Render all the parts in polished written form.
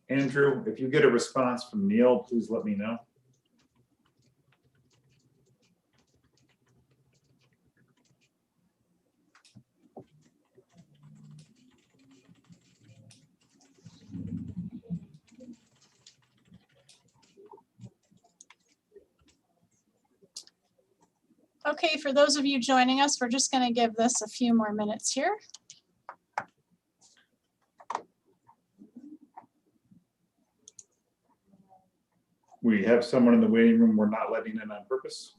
Andrew, if you get a response from Neil, please let me know. Okay, for those of you joining us, we're just going to give this a few more minutes here. We have someone in the waiting room we're not letting in on purpose.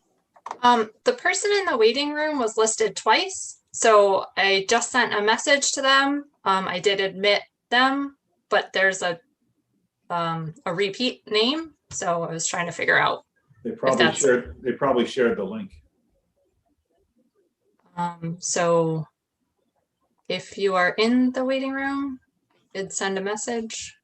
The person in the waiting room was listed twice, so I just sent a message to them. I did admit them, but there's a repeat name, so I was trying to figure out. They probably shared the link. So if you are in the waiting room, I did send a message.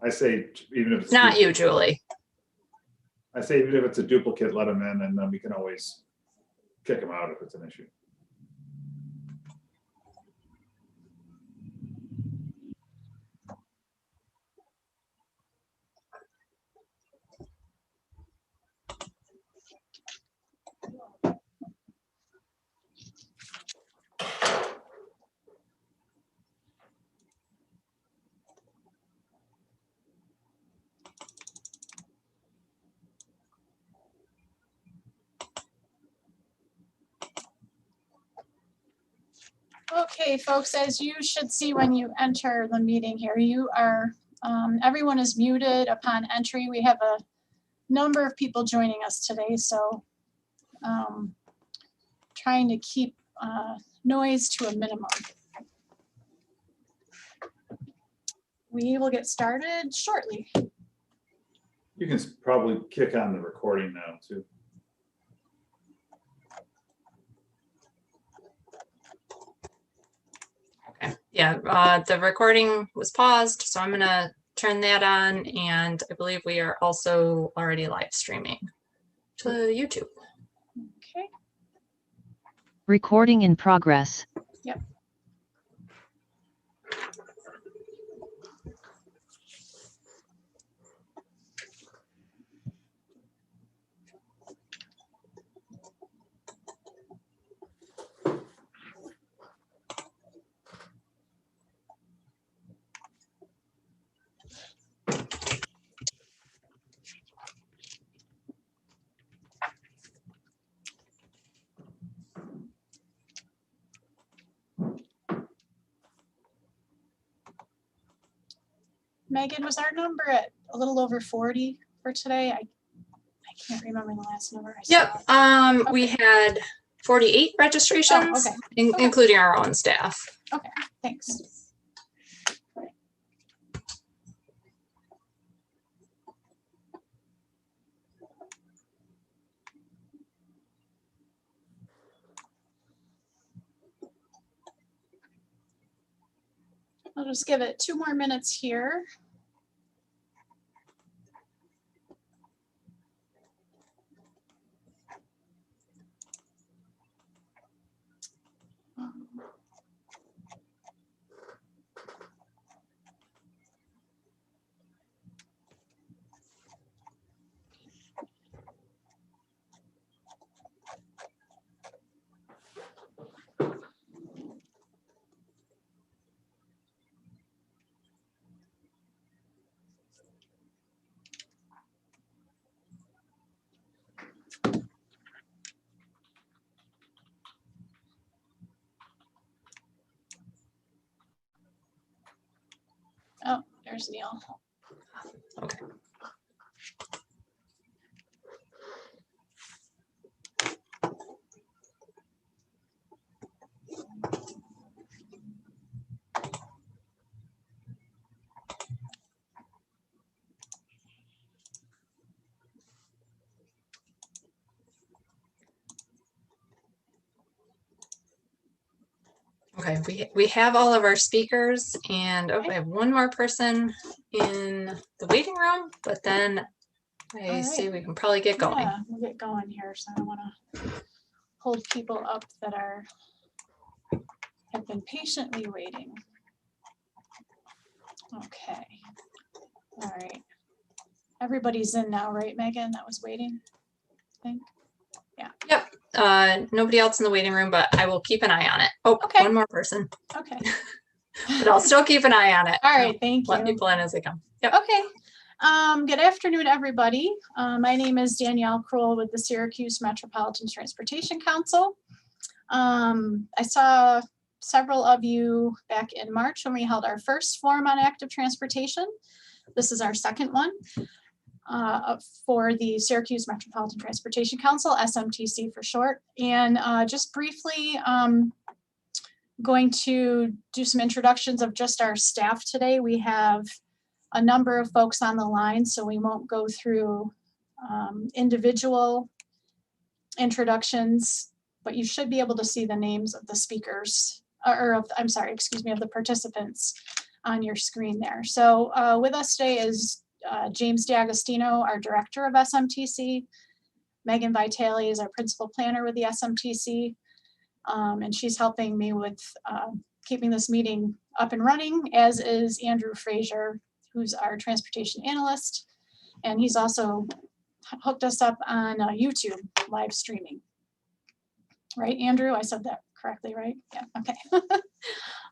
I say even if it's Not you, Julie. I say even if it's a duplicate, let them in, and then we can always kick them out if it's an issue. Okay, folks, as you should see when you enter the meeting here, you are, everyone is muted upon entry. We have a number of people joining us today, so trying to keep noise to a minimum. We will get started shortly. You can probably kick on the recording now too. Okay. Yeah, the recording was paused, so I'm gonna turn that on, and I believe we are also already live streaming to YouTube. Okay. Recording in progress. Yep. Megan, was our number at a little over 40 for today? I can't remember the last number I saw. Yep. Okay. We had 48 registrations, okay. Including our own staff. Okay, thanks. I'll just give it 2 more minutes here. Oh, there's Neil. Okay. Okay, we have all of our speakers, and I have one more person in the waiting room, but then I All say right. we can probably get going. Yeah, we'll get going here. So I don't want to hold people up that have been patiently waiting. Okay. All right. Everybody's in now, right, Megan? That was waiting, I think. Yep. Nobody else in the waiting room, but I will keep an eye on it. Oh, Okay. one more person, Okay. but I'll still keep an eye on it. All right. Thank Let you. people in as they come. Yep. Okay. Good afternoon, everybody. My name is Danielle Kroll with the Syracuse Metropolitan Transportation Council. I saw several of you back in March when we held our first forum on active transportation. This is our second one for the Syracuse Metropolitan Transportation Council, SMTC for short. And just briefly, going to do some introductions of just our staff today. We have a number of folks on the line, so we won't go through individual introductions, but you should be able to see the names of the speakers, of the participants on your screen there. So with us today is James D'Agostino, our director of SMTC. Megan Vitale is our principal planner with the SMTC, and she's helping me with keeping this meeting up and running, as is Andrew Frazier, who's our transportation analyst, and he's also hooked us up on YouTube live streaming. Right, Andrew? I said that correctly, right? Yeah, okay.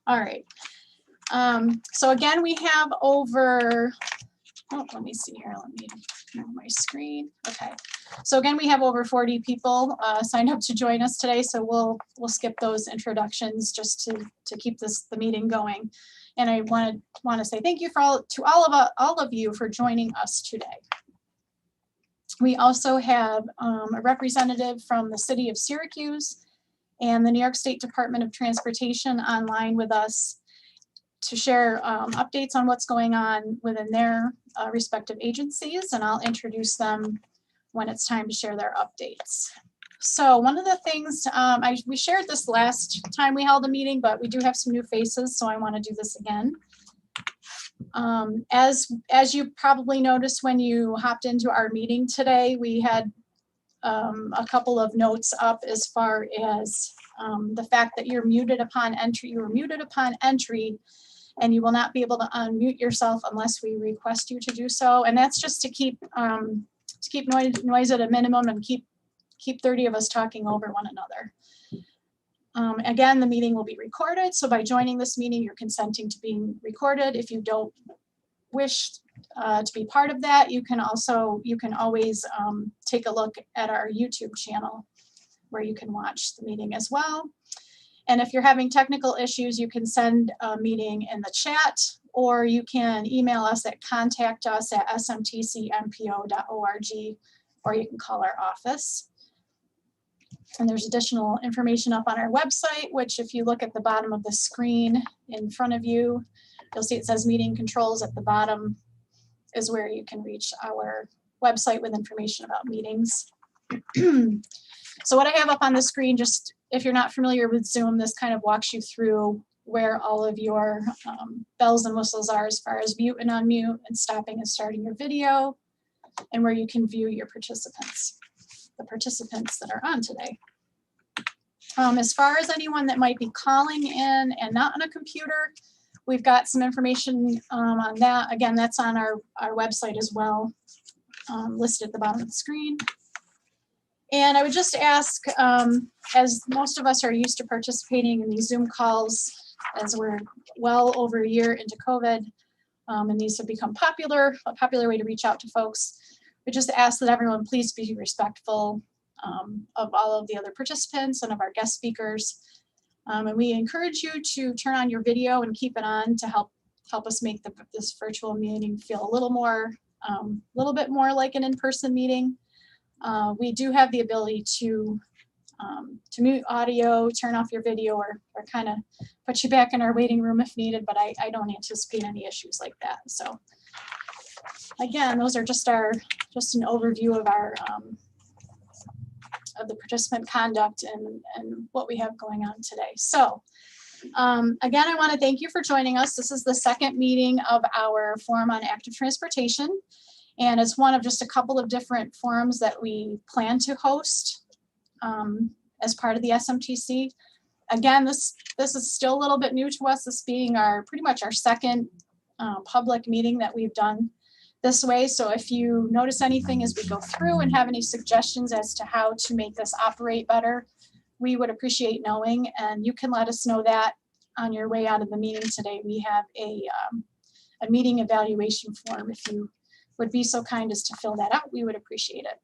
All right. So again, we have over, let me see here. Let me move my screen. Okay. So again, we have over 40 people signed up to join us today. So we'll skip those introductions just to keep the meeting going. And I want to say thank you to all of you for joining us today. We also have a representative from the city of Syracuse and the New York State Department of Transportation online with us to share updates on what's going on within their respective agencies, and I'll introduce them when it's time to share their updates. So one of the things, we shared this last time we held a meeting, but we do have some new faces, so I want to do this again. As you probably noticed when you hopped into our meeting today, we had a couple of notes up as far as the fact that you're muted upon entry. You were muted upon entry, and you will not be able to unmute yourself unless we request you to do so. And that's just to keep noise at a minimum and keep 30 of us talking over one another. Again, the meeting will be recorded. So by joining this meeting, you're consenting to being recorded. If you don't wish to be part of that, you can always take a look at our YouTube channel where you can watch the meeting as well. And if you're having technical issues, you can send a meeting in the chat, or you can email us at contact@smtcmpo.org, or you can call our office. And there's additional information up on our website, which if you look at the bottom of the screen in front of you, you'll see it says meeting controls at the bottom is where you can reach our website with information about meetings. So what I have up on the screen, just if you're not familiar with Zoom, this kind of walks you through where all of your bells and whistles are as far as mute and unmute and stopping and starting your video, and where you can view your participants, the participants that are on today. As far as anyone that might be calling in and not on a computer, we've got some information on that. Again, that's on our website as well, listed at the bottom of the screen. And I would just ask, as most of us are used to participating in these Zoom calls, as we're well over a year into COVID, and these have become a popular way to reach out to folks, we just ask that everyone please be respectful of all of the other participants and of our guest speakers. And we encourage you to turn on your video and keep it on to help us make this virtual meeting feel a little bit more like an in-person meeting. We do have the ability to mute audio, turn off your video, or kind of put you back in our waiting room if needed, but I don't anticipate any issues like that. So again, those are just an overview of our of the participant conduct and what we have going on today. So Again, I want to thank you for joining us. This is the second meeting of our Forum on Active Transportation, and it's one of just a couple of different forums that we plan to host as part of the SMTC. Again, this is still a little bit new to us, this being pretty much our second public meeting that we've done this way. So if you notice anything as we go through and have any suggestions as to how to make this operate better, we would appreciate knowing, and you can let us know that on your way out of the meeting today. We have a meeting evaluation form. If you would be so kind as to fill that out, we would appreciate it.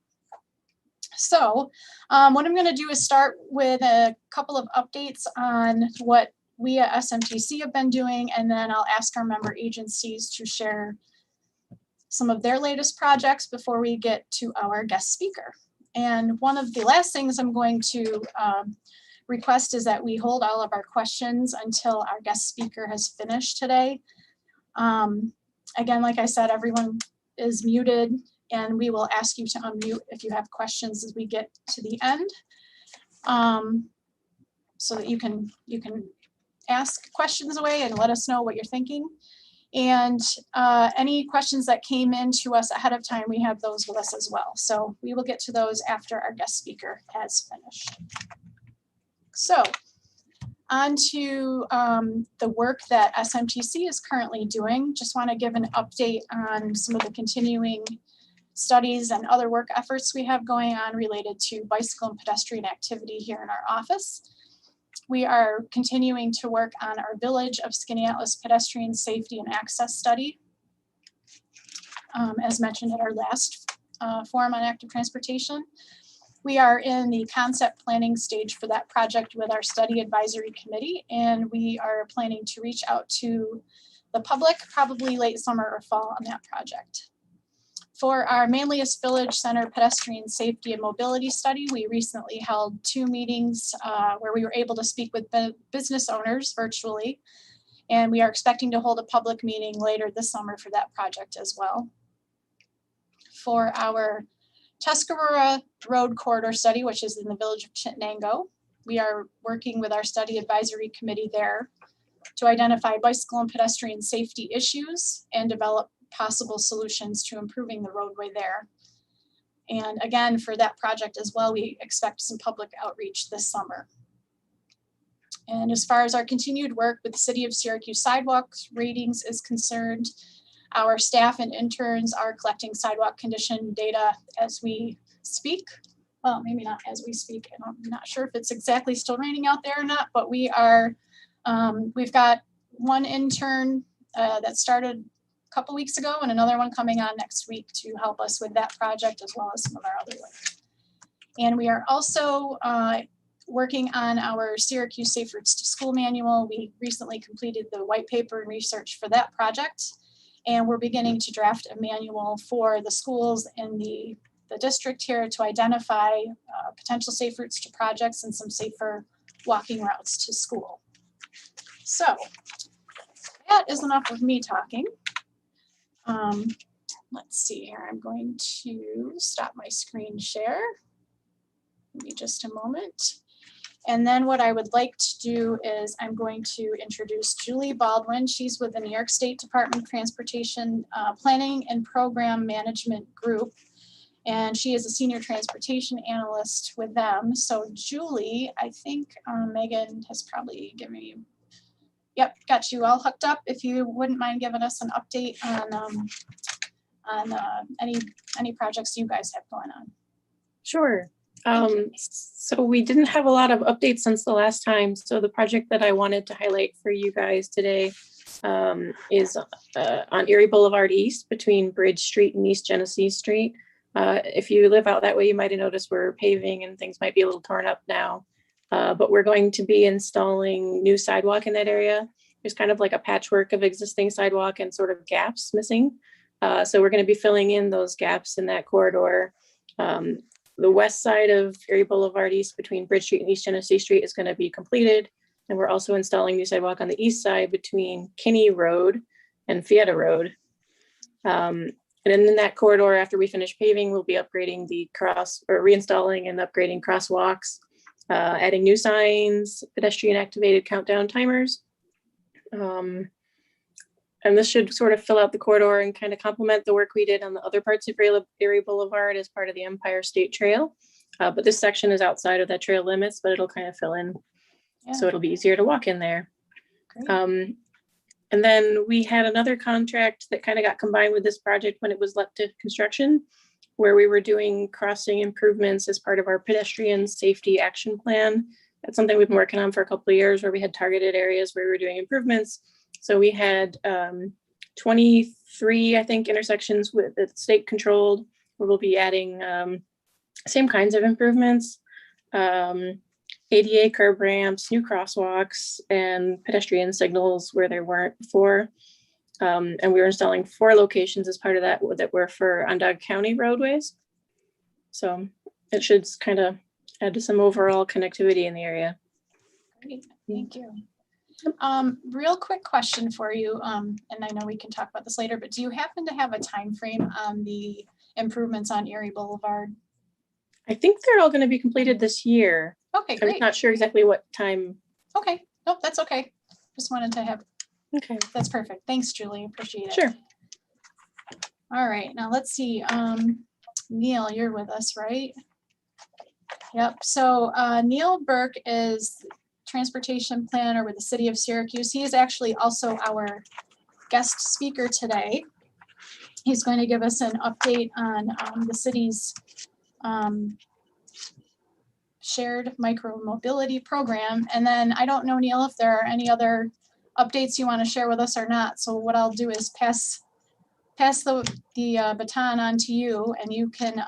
So what I'm going to do is start with a couple of updates on what we at SMTC have been doing, and then I'll ask our member agencies to share some of their latest projects before we get to our guest speaker. And one of the last things I'm going to request is that we hold all of our questions until our guest speaker has finished today. Again, like I said, everyone is muted, and we will ask you to unmute if you have questions as we get to the end, so that you can ask questions away and let us know what you're thinking. And any questions that came in to us ahead of time, we have those with us as well. So we will get to those after our guest speaker has finished. So on to the work that SMTC is currently doing. Just want to give an update on some of the continuing studies and other work efforts we have going on related to bicycle and pedestrian activity here in our office. We are continuing to work on our Village of Skaneateles pedestrian safety and access study, as mentioned at our last Forum on Active Transportation. We are in the concept planning stage for that project with our study advisory committee, and we are planning to reach out to the public probably late summer or fall on that project. For our Manlius Village Center pedestrian safety and mobility study, we recently held 2 meetings where we were able to speak with business owners virtually, and we are expecting to hold a public meeting later this summer for that project as well. For our Tuscarora Road Corridor study, which is in the village of Chittenango, we are working with our study advisory committee there to identify bicycle and pedestrian safety issues and develop possible solutions to improving the roadway there. And again, for that project as well, we expect some public outreach this summer. And as far as our continued work with the City of Syracuse sidewalks ratings is concerned, our staff and interns are collecting sidewalk condition data as we speak. Well, maybe not as we speak. I'm not sure if it's exactly still raining out there or not, but we are, we've got one intern that started a couple weeks ago and another one coming on next week to help us with that project as well as some of our other work. And we are also working on our Syracuse Safe Routes to School manual. We recently completed the white paper and research for that project, and we're beginning to draft a manual for the schools in the district here to identify potential safe routes to projects and some safer walking routes to school. So that is enough of me talking. Let's see here. I'm going to stop my screen share. Give me just a moment. And then what I would like to do is I'm going to introduce Julie Baldwin. She's with the New York State Department of Transportation Planning and Program Management Group. And she is a senior transportation analyst with them. So Julie, I think Megan has probably given me, yep, got you all hooked up. If you wouldn't mind giving us an update on any projects you guys have going on. Sure. So we didn't have a lot of updates since the last time. So the project that I wanted to highlight for you guys today is on Erie Boulevard East between Bridge Street and East Genesee Street. If you live out that way, you might have noticed we're paving and things might be a little torn up now. But we're going to be installing new sidewalk in that area. There's kind of like a patchwork of existing sidewalk and sort of gaps missing. So we're going to be filling in those gaps in that corridor. The west side of Erie Boulevard East between Bridge Street and East Genesee Street is going to be completed. And we're also installing new sidewalk on the east side between Kinney Road and Fietta Road. And in that corridor, after we finish paving, we'll be upgrading the reinstalling and upgrading crosswalks adding new signs, pedestrian activated countdown timers. And this should sort of fill out the corridor and kind of complement the work we did on the other parts of Erie Boulevard as part of the Empire State Trail. But this section is outside of that trail limits, but it'll kind of fill in. Yeah. So it'll be easier to walk in there. Great. And then we had another contract that kind of got combined with this project when it was let to construction, where we were doing crossing improvements as part of our pedestrian safety action plan. That's something we've been working on for a couple of years, where we had targeted areas where we were doing improvements. So we had 23, I think, intersections with the state controlled, where we'll be adding same kinds of improvements, ADA curb ramps, new crosswalks, and pedestrian signals where there weren't before. And we were installing 4 locations as part of that were for Onondaga County roadways. So it should kind of add to some overall connectivity in the area. Great, thank you. Real quick question for you, and I know we can talk about this later, but do you happen to have a time frame on the improvements on Erie Boulevard? I think they're all going to be completed this year. Okay, great. I'm not sure exactly what time. Okay, nope, that's okay. Just wanted to have, Okay, that's perfect. Thanks, Julie, appreciate it. sure. All right, now let's see. Neil, you're with us, right? Yep, so Neil Burke is transportation planner with the city of Syracuse. He is actually also our guest speaker today. He's going to give us an update on the city's shared micro-mobility program. And then I don't know, Neil, if there are any other updates you want to share with us or not. So what I'll do is pass the baton on to you, and you can,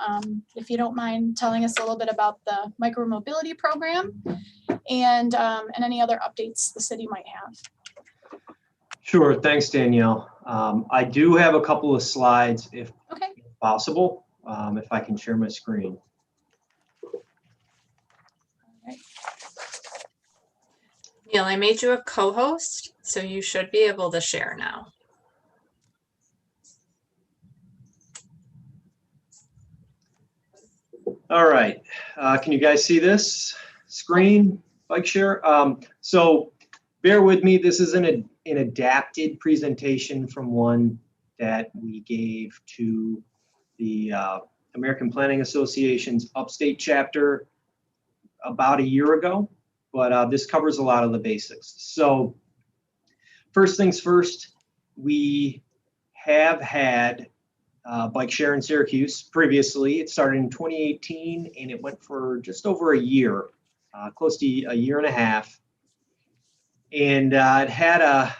if you don't mind, telling us a little bit about the micro-mobility program and any other updates the city might have. Sure, thanks, Danielle. I do have a couple of slides, if possible, if I can share my screen. Neil, I made you a co-host, so you should be able to share now. All right, can you guys see this screen, bike share? So bear with me, this is an adapted presentation from one that we gave to the American Planning Association's Upstate chapter about a year ago, but this covers a lot of the basics. So first things first, we have had bike share in Syracuse previously. It started in 2018 and it went for just over a year, close to a year and a half. And it had a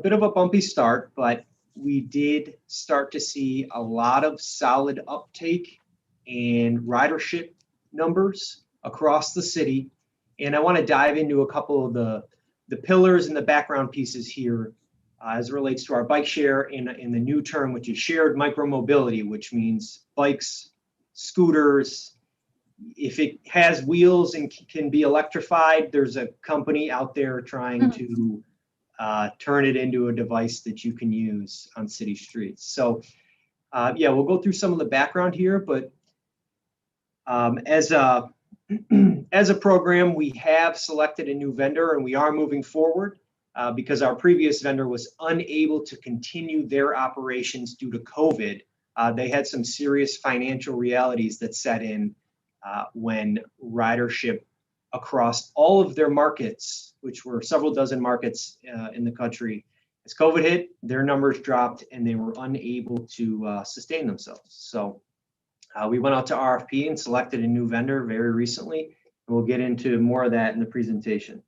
bit of a bumpy start, but we did start to see a lot of solid uptake and ridership numbers across the city. And I want to dive into a couple of the pillars and the background pieces here as it relates to our bike share in the new term, which is shared micromobility, which means bikes, scooters. If it has wheels and can be electrified, there's a company out there trying to turn it into a device that you can use on city streets. So yeah, we'll go through some of the background here, but as a program, we have selected a new vendor and we are moving forward because our previous vendor was unable to continue their operations due to COVID. They had some serious financial realities that set in when ridership across all of their markets, which were several dozen markets in the country, as COVID hit, their numbers dropped and they were unable to sustain themselves. So we went out to RFP and selected a new vendor very recently. And we'll get into more of that in the presentation.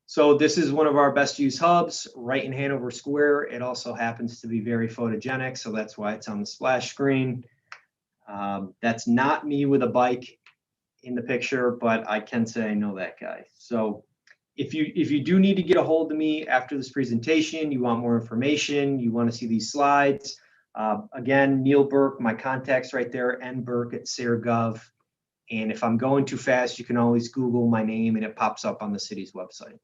So this is one of our best used hubs right in Hanover Square. It also happens to be very photogenic, so that's why it's on the splash screen. That's not me with a bike in the picture, but I can say I know that guy. So if you do need to get a hold of me after this presentation, you want more information, you want to see these slides, again, Neil Burke, my contact's right there, nburke@saragov. And if I'm going too fast, you can always Google my name and it pops up on the city's website.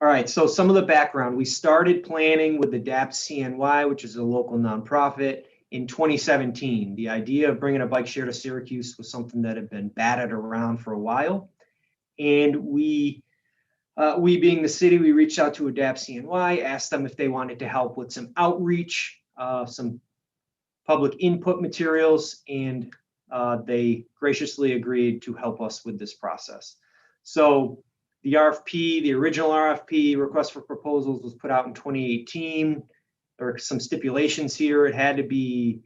All right, so some of the background. We started planning with the DAP CNY, which is a local nonprofit, in 2017. The idea of bringing a bike share to Syracuse was something that had been batted around for a while. And we being the city, we reached out to Adapt CNY, asked them if they wanted to help with some outreach, some public input materials, and they graciously agreed to help us with this process. So the RFP, the original RFP, request for proposals, was put out in 2018. There are some stipulations here. It had to be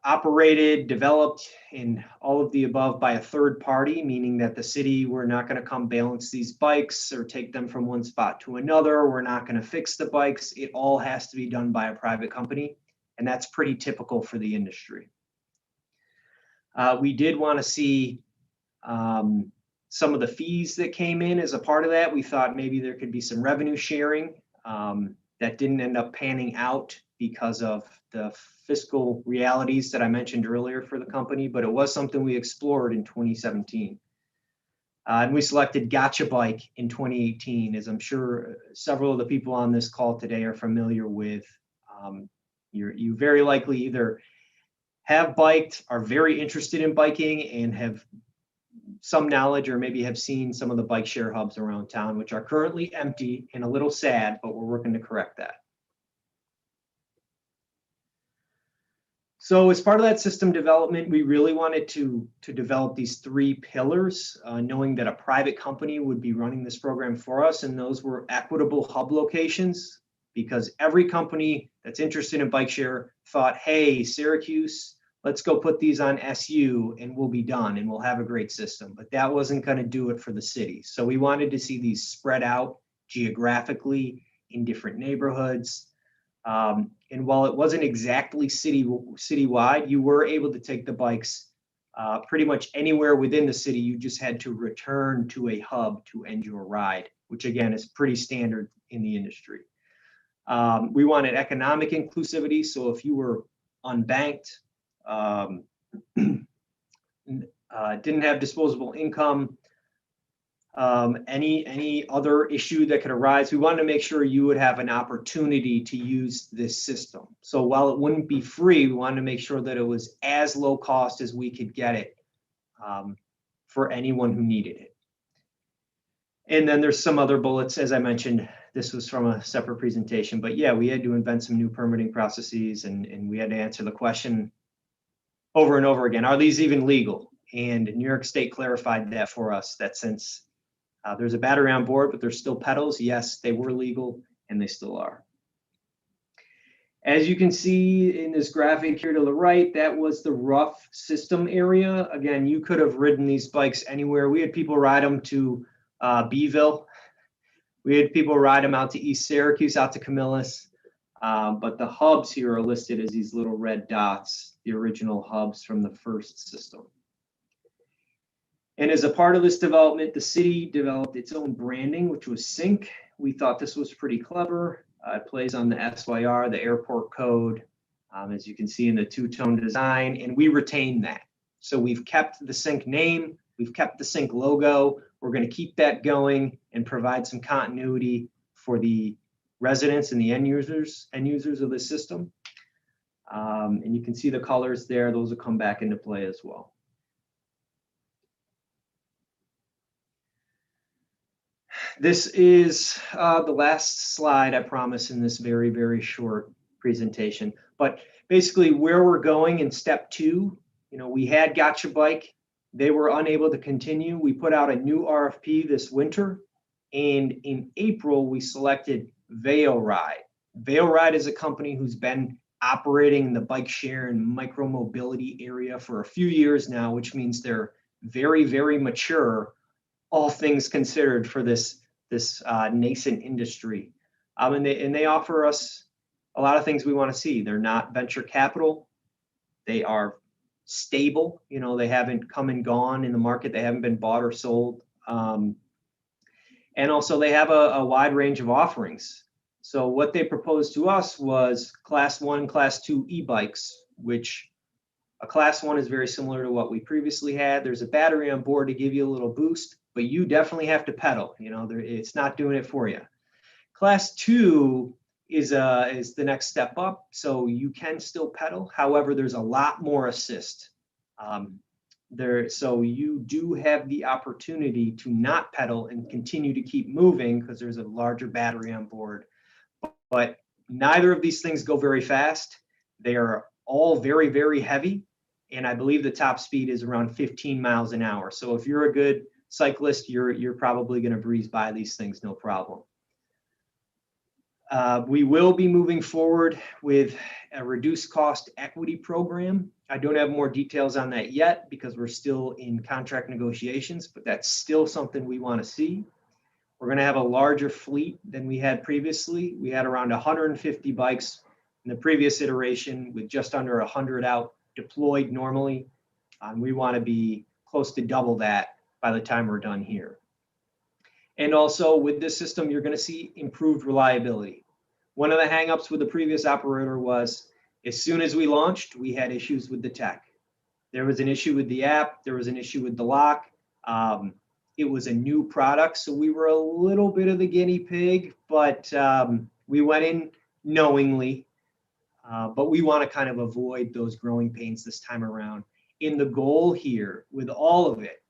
operated, developed, and all of the above by a third party, meaning that the city, we're not going to come balance these bikes or take them from one spot to another. We're not going to fix the bikes. It all has to be done by a private company, and that's pretty typical for the industry. We did want to see some of the fees that came in as a part of that. We thought maybe there could be some revenue sharing. That didn't end up panning out because of the fiscal realities that I mentioned earlier for the company, but it was something we explored in 2017. And we selected Gotcha Bike in 2018, as I'm sure several of the people on this call today are familiar with. You very likely either have biked, are very interested in biking, and have some knowledge or maybe have seen some of the bike share hubs around town, which are currently empty and a little sad, but we're working to correct that. So as part of that system development, we really wanted to develop these 3 pillars, knowing that a private company would be running this program for us, and those were equitable hub locations, because every company that's interested in bike share thought, hey, Syracuse, let's go put these on SU and we'll be done and we'll have a great system. But that wasn't going to do it for the city. So we wanted to see these spread out geographically in different neighborhoods. And while it wasn't exactly citywide, you were able to take the bikes pretty much anywhere within the city. You just had to return to a hub to end your ride, which again is pretty standard in the industry. We wanted economic inclusivity. So if you were unbanked, didn't have disposable income, any other issue that could arise, we wanted to make sure you would have an opportunity to use this system. So while it wouldn't be free, we wanted to make sure that it was as low cost as we could get it for anyone who needed it. And then there's some other bullets, as I mentioned. This was from a separate presentation, but yeah, we had to invent some new permitting processes, and we had to answer the question over and over again, are these even legal? And New York State clarified that for us, that since there's a battery on board, but there's still pedals, yes, they were legal, and they still are. As you can see in this graphic here to the right, that was the rough system area. Again, you could have ridden these bikes anywhere. We had people ride them to Beeville. We had people ride them out to East Syracuse, out to Camillus. But the hubs here are listed as these little red dots, the original hubs from the first system. And as a part of this development, the city developed its own branding, which was Sync. We thought this was pretty clever. It plays on the SYR, the airport code, as you can see in the two-tone design, and we retained that. So we've kept the Sync name, we've kept the Sync logo. We're going to keep that going and provide some continuity for the residents and the end users of the system. And you can see the colors there. Those will come back into play as well. This is the last slide, I promise, in this very, very short presentation. But basically where we're going in step 2, we had Gotcha Bike. They were unable to continue. We put out a new RFP this winter. And in April, we selected Vail Ride. Vail Ride is a company who's been operating in the bike share and micro-mobility area for a few years now, which means they're very, very mature, all things considered, for this nascent industry. And they offer us a lot of things we want to see. They're not venture capital. They are stable. They haven't come and gone in the market. They haven't been bought or sold. And also they have a wide range of offerings. So what they proposed to us was Class 1, Class 2 e-bikes, which a Class 1 is very similar to what we previously had. There's a battery on board to give you a little boost, but you definitely have to pedal. It's not doing it for you. Class 2 is the next step up. So you can still pedal. However, there's a lot more assist. So you do have the opportunity to not pedal and continue to keep moving because there's a larger battery on board. But neither of these things go very fast. They are all very, very heavy. And I believe the top speed is around 15 miles an hour. So if you're a good cyclist, you're probably going to breeze by these things, no problem. We will be moving forward with a reduced cost equity program. I don't have more details on that yet because we're still in contract negotiations, but that's still something we want to see. We're going to have a larger fleet than we had previously. We had around 150 bikes in the previous iteration with just under 100 out deployed normally. We want to be close to double that by the time we're done here. And also with this system, you're going to see improved reliability. One of the hangups with the previous operator was as soon as we launched, we had issues with the tech. There was an issue with the app. There was an issue with the lock. It was a new product, so we were a little bit of the guinea pig, but we went in knowingly. But we want to kind of avoid those growing pains this time around. And the goal here with all of it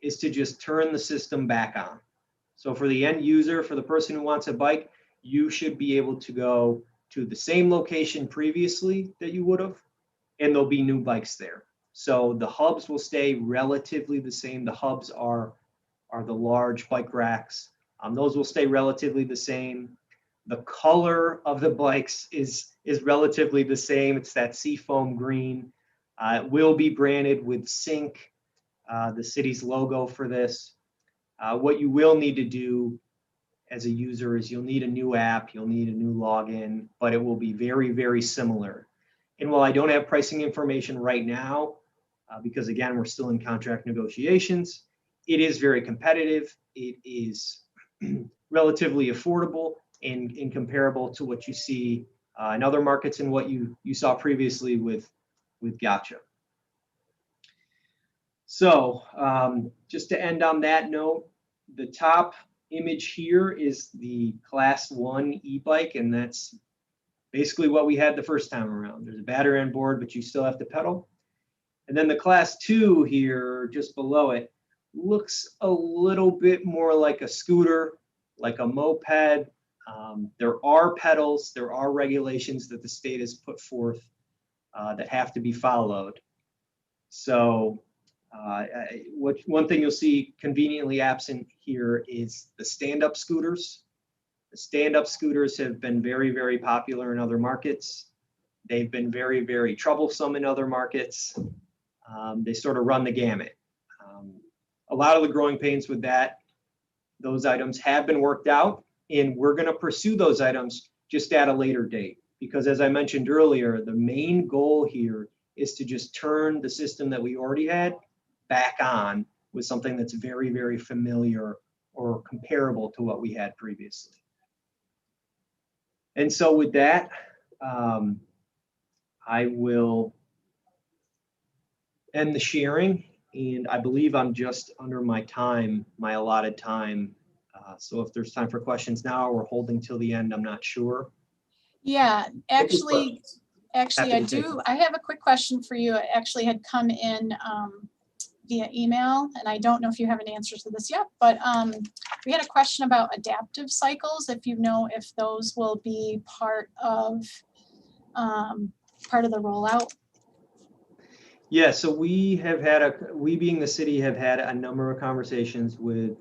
is to just turn the system back on. So for the end user, for the person who wants a bike, you should be able to go to the same location previously that you would have, and there'll be new bikes there. So the hubs will stay relatively the same. The hubs are the large bike racks. Those will stay relatively the same. The color of the bikes is relatively the same. It's that seafoam green. It will be branded with Sync, the city's logo for this. What you will need to do as a user is you'll need a new app, you'll need a new login, but it will be very, very similar. And while I don't have pricing information right now, because again, we're still in contract negotiations, it is very competitive. It is relatively affordable and comparable to what you see in other markets and what you saw previously with Gotcha. So just to end on that note, the top image here is the Class 1 e-bike, and that's basically what we had the first time around. There's a battery on board, but you still have to pedal. And then the Class 2 here, just below it, looks a little bit more like a scooter, like a moped. There are pedals, there are regulations that the state has put forth that have to be followed. So one thing you'll see conveniently absent here is the stand-up scooters. The stand-up scooters have been very, very popular in other markets. They've been very, very troublesome in other markets. They sort of run the gamut. A lot of the growing pains with those items have been worked out, and we're going to pursue those items just at a later date. Because as I mentioned earlier, the main goal here is to just turn the system that we already had back on with something that's very, very familiar or comparable to what we had previously. And so with that, I will end the sharing, and I believe I'm just under my allotted time. So if there's time for questions now, we're holding till the end, I'm not sure. Yeah, actually I have a quick question for you. It actually had come in via email, and I don't know if you have an answer to this yet, but we had a question about adaptive cycles, if you know if those will be part of the rollout. Yeah, so we being the city have had a number of conversations with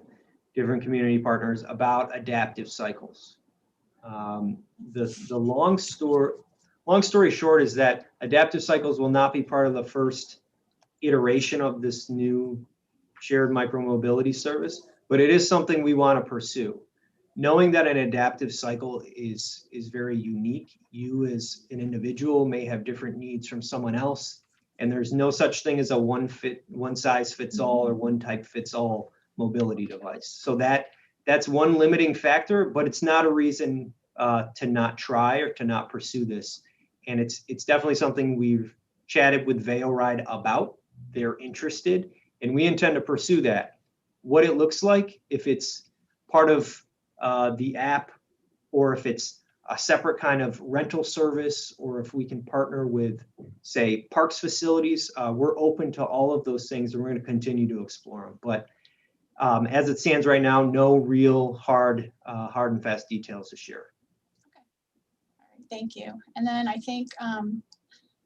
different community partners about adaptive cycles. The long story short is that adaptive cycles will not be part of the first iteration of this new shared micromobility service, but it is something we want to pursue. Knowing that an adaptive cycle is very unique. You as an individual may have different needs from someone else, and there's no such thing as a one size fits all or one type fits all mobility device. So that's one limiting factor, but it's not a reason to not try or to not pursue this. And it's definitely something we've chatted with Veilride about. They're interested, and we intend to pursue that. What it looks like, if it's part of the app or if it's a separate kind of rental service, or if we can partner with, say, parks facilities, we're open to all of those things, and we're going to continue to explore them. But as it stands right now, no real hard and fast details to share. Okay. All right, thank you. And then I think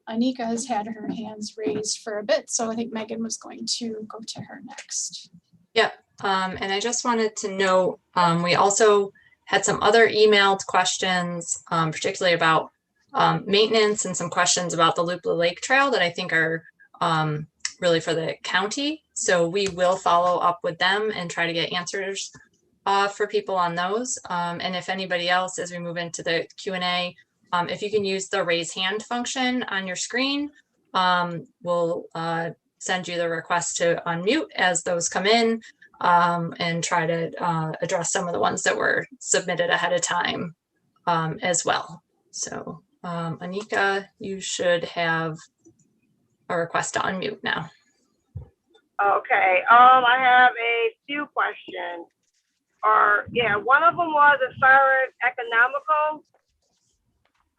Anika has had her hands raised for a bit, so I think Megan was going to go to her next. Yep. And I just wanted to note, we also had some other emailed questions, particularly about maintenance, and some questions about the Loop Lake Trail that I think are really for the county. So we will follow up with them and try to get answers for people on those. And if anybody else, as we move into the Q&A, if you can use the raise hand function on your screen, we'll send you the request to unmute as those come in, and try to address some of the ones that were submitted ahead of time as well. So Anika, you should have a request to unmute now. Okay, I have a few questions. One of them was as far as economical.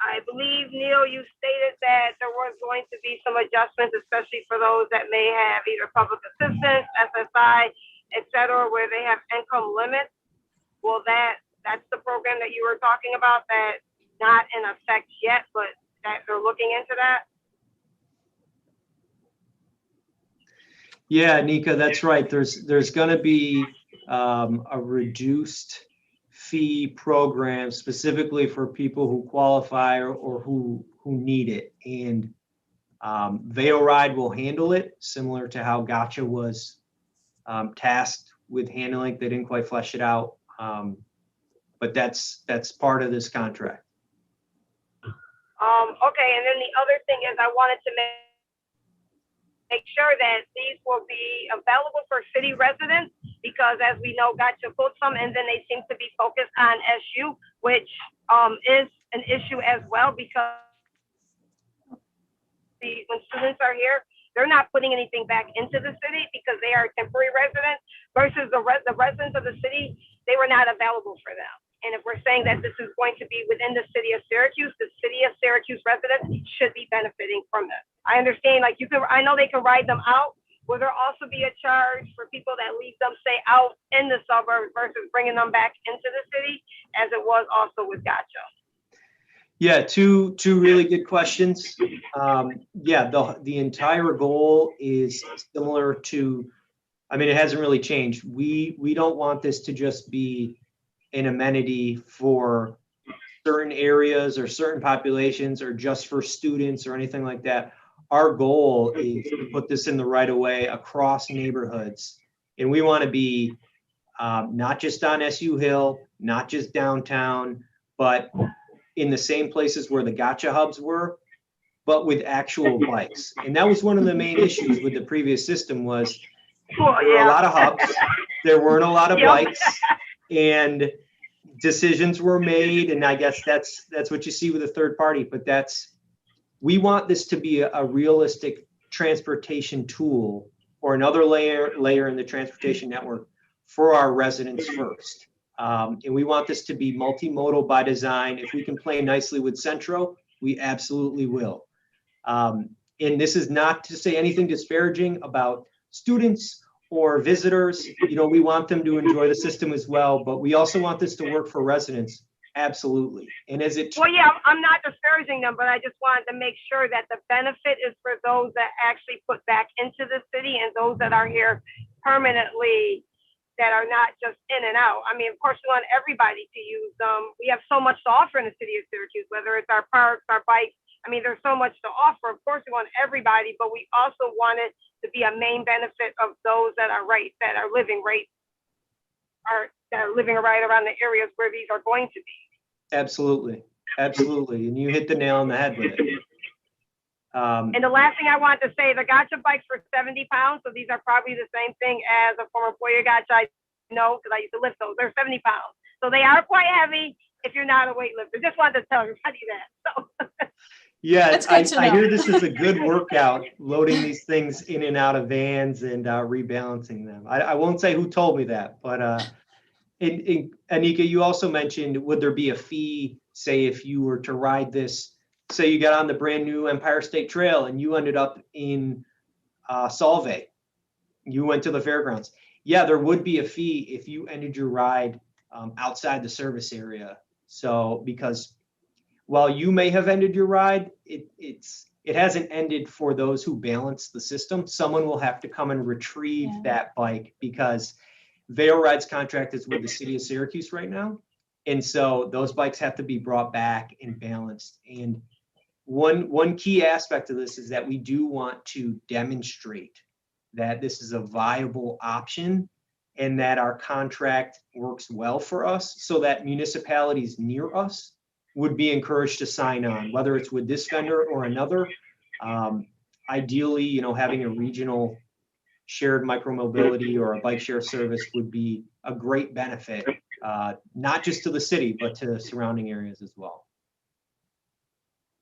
I believe, Neil, you stated that there was going to be some adjustments, especially for those that may have either public assistance, SSI, et cetera, where they have income limits. Well, that's the program that you were talking about, that not in effect yet, but that they're looking into that? Yeah, Nika, that's right. There's going to be a reduced fee program specifically for people who qualify or who need it, and Veoride will handle it, similar to how Gotcha was tasked with handling. They didn't quite flesh it out, but that's part of this contract. Okay, and then the other thing is I wanted to make sure that these will be available for city residents, because as we know, Gotcha pulled some and then they seem to be focused on SU, which is an issue as well, because when students are here, they're not putting anything back into the city because they are temporary residents, versus the residents of the city, they were not available for them. And if we're saying that this is going to be within the city of Syracuse, the city of Syracuse residents should be benefiting from this. I understand, like, I know they can ride them out. Will there also be a charge for people that leave them, say, out in the suburbs versus bringing them back into the city, as it was also with Gotcha? Yeah, two really good questions. Yeah, the entire goal is similar to, I mean, it hasn't really changed. We don't want this to just be an amenity for certain areas or certain populations, or just for students or anything like that. Our goal is to put this in the right of way across neighborhoods. And we want to be not just on SU Hill, not just downtown, but in the same places where the Gotcha hubs were, but with actual bikes. And that was one of the main issues with the previous system, was there were a lot of hubs, there weren't a lot of bikes, and decisions were made. And I guess that's what you see with a third party, but we want this to be a realistic transportation tool, or another layer in the transportation network for our residents first. And we want this to be multimodal by design. If we can play nicely with Centro, we absolutely will. And this is not to say anything disparaging about students or visitors. You know, we want them to enjoy the system as well, but we also want this to work for residents. Absolutely. And well, yeah, I'm not disparaging them, but I just wanted to make sure that the benefit is for those that actually put back into the city, and those that are here permanently, that are not just in and out. I mean, of course, we want everybody to use them. We have so much to offer in the city of Syracuse, whether it's our parks, our bikes. I mean, there's so much to offer. Of course, we want everybody, but we also want it to be a main benefit of those that are living right around the areas where these are going to be. Absolutely. Absolutely. And you hit the nail on the head with it. And the last thing I want to say, the Gotcha bikes were 70 pounds. So these are probably the same thing as a former employee of Gotcha. I know, because I used to lift those. They're 70 pounds. So they are quite heavy if you're not a weightlifter. Just wanted to tell everybody that. So. Yeah, I hear this is a good workout, loading these things in and out of vans and rebalancing them. I won't say who told me that, but Anika, you also mentioned, would there be a fee say if you were to ride this, say you got on the brand new Empire State Trail and you ended up in Solvay, you went to the fairgrounds. Yeah, there would be a fee if you ended your ride outside the service area. So because while you may have ended your ride, it hasn't ended for those who balance the system. Someone will have to come and retrieve that bike because Vail Ride's contract is with the city of Syracuse right now. And so those bikes have to be brought back and balanced. And one key aspect of this is that we do want to demonstrate that this is a viable option and that our contract works well for us so that municipalities near us would be encouraged to sign on, whether it's with this vendor or another. Ideally, you know, having a regional shared micromobility or a bike share service would be a great benefit, not just to the city, but to surrounding areas as well.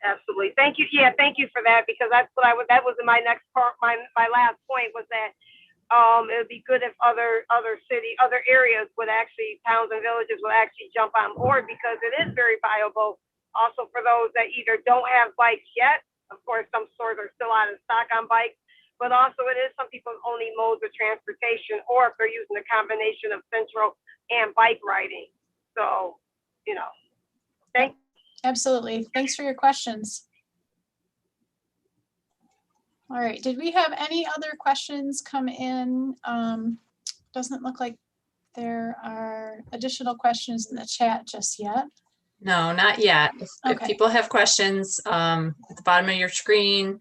Absolutely. Thank you. Yeah, thank you for that, because that's what that was my next part. My last point was that it would be good if other areas would actually, towns and villages would actually jump on board, because it is very viable also for those that either don't have bikes yet. Of course, some stores are still out of stock on bikes, but also it is some people's only modes of transportation, or if they're using a combination of central and bike riding. So, you know, thank you. Absolutely. Thanks for your questions. All right, did we have any other questions come in? Doesn't look like there are additional questions in the chat just yet. No, not yet. If Okay. people have questions, at the bottom of your screen,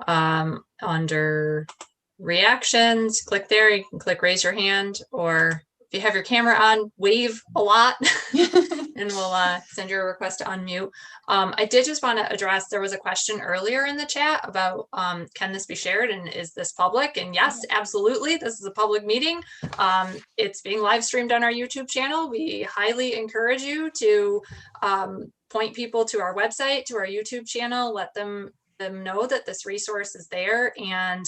under reactions, click there. You can click raise your hand, or if you have your camera on, wave a lot and we'll send you a request to unmute. I did just want to address, there was a question earlier in the chat about can this be shared and is this public? And yes, absolutely. This is a public meeting. It's being live streamed on our YouTube channel. We highly encourage you to point people to our website, to our YouTube channel, let them know that this resource is there. And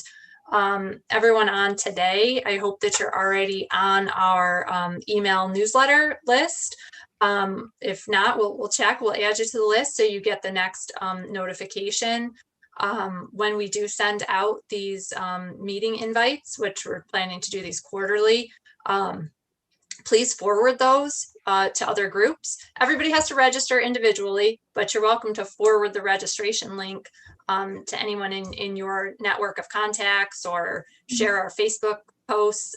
everyone on today, I hope that you're already on our email newsletter list. If not, we'll check, we'll add you to the list so you get the next notification. When we do send out these meeting invites, which we're planning to do these quarterly, please forward those to other groups. Everybody has to register individually, but you're welcome to forward the registration link to anyone in your network of contacts, or share our Facebook posts.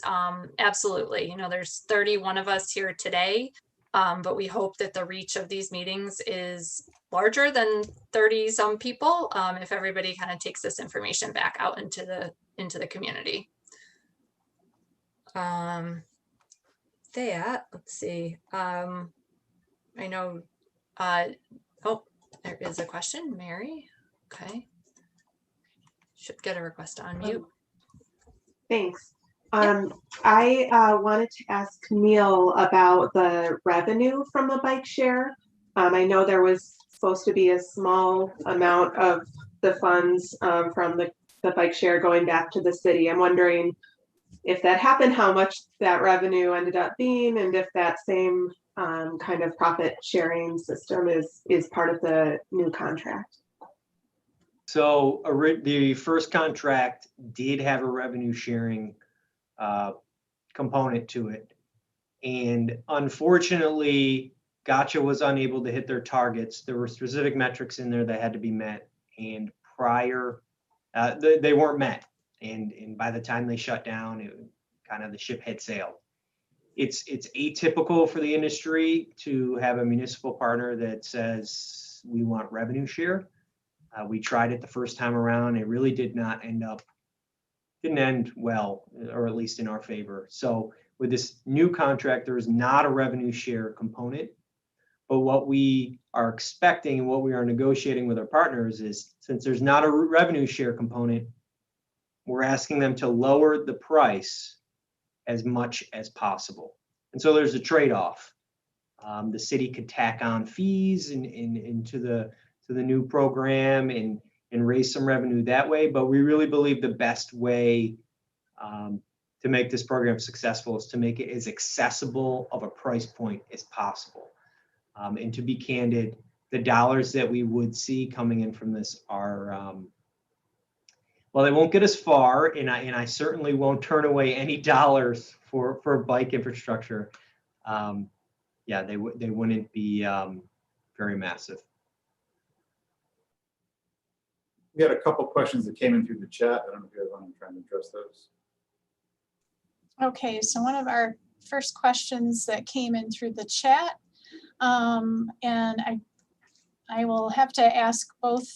Absolutely. You know, there's 31 of us here today, but we hope that the reach of these meetings is larger than 30 some people if everybody kind of takes this information back out into the community. Let's see. I know, oh, there is a question, Mary. Okay. Should get a request to unmute. Thanks. I wanted to ask Neil about the revenue from the bike share. I know there was supposed to be a small amount of the funds from the bike share going back to the city. I'm wondering if that happened, how much that revenue ended up being, and if that same kind of profit sharing system is part of the new contract. So the first contract did have a revenue sharing component to it. And unfortunately, Gotcha was unable to hit their targets. There were specific metrics in there that had to be met, and they weren't met. And by the time they shut down, the ship had sailed. It's atypical for the industry to have a municipal partner that says we want revenue share. We tried it the first time around. It really didn't end well, or at least in our favor. So with this new contract, there is not a revenue share component. But what we are expecting and what we are negotiating with our partners is, since there's not a revenue share component, we're asking them to lower the price as much as possible. And so there's a trade-off. The city could tack on fees into the new program and raise some revenue that way. But we really believe the best way to make this program successful is to make it as accessible of a price point as possible. And to be candid, the dollars that we would see coming in from this are, well, they won't get us far, and I certainly won't turn away any dollars for bike infrastructure. Yeah, they wouldn't be very massive. We had a couple questions that came in through the chat. I don't know if you guys want to try and address those. Okay, so one of our first questions that came in through the chat, and I will have to ask both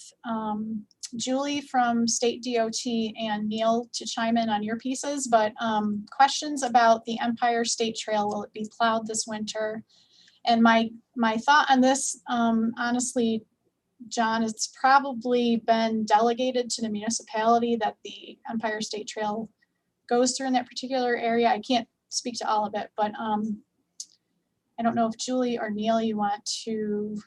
Julie from State DOT and Neil to chime in on your pieces, but questions about the Empire State Trail, will it be plowed this winter? And my thought on this, honestly, John, it's probably been delegated to the municipality that the Empire State Trail goes through in that particular area. I can't speak to all of it, but I don't know if Julie or Neil, you want to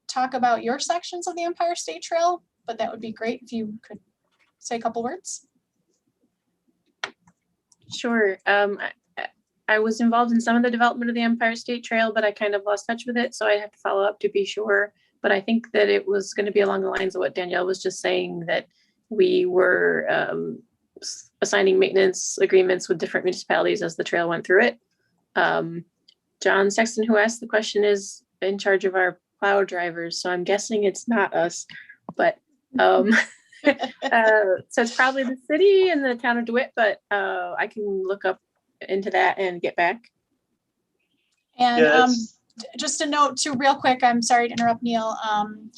talk about your sections of the Empire State Trail, but that would be great if you could say a couple words. Sure. I was involved in some of the development of the Empire State Trail, but I kind of lost touch with it, so I'd have to follow up to be sure. But I think that it was going to be along the lines of what Danielle was just saying, that we were assigning maintenance agreements with different municipalities as the trail went through it. John Sexton, who asked the question, is in charge of our plow drivers, so I'm guessing it's not us, but so it's probably the city and the town of DeWitt, but I can look up into that and get back. And Yes. Just a note too, real quick, I'm sorry to interrupt, Neil.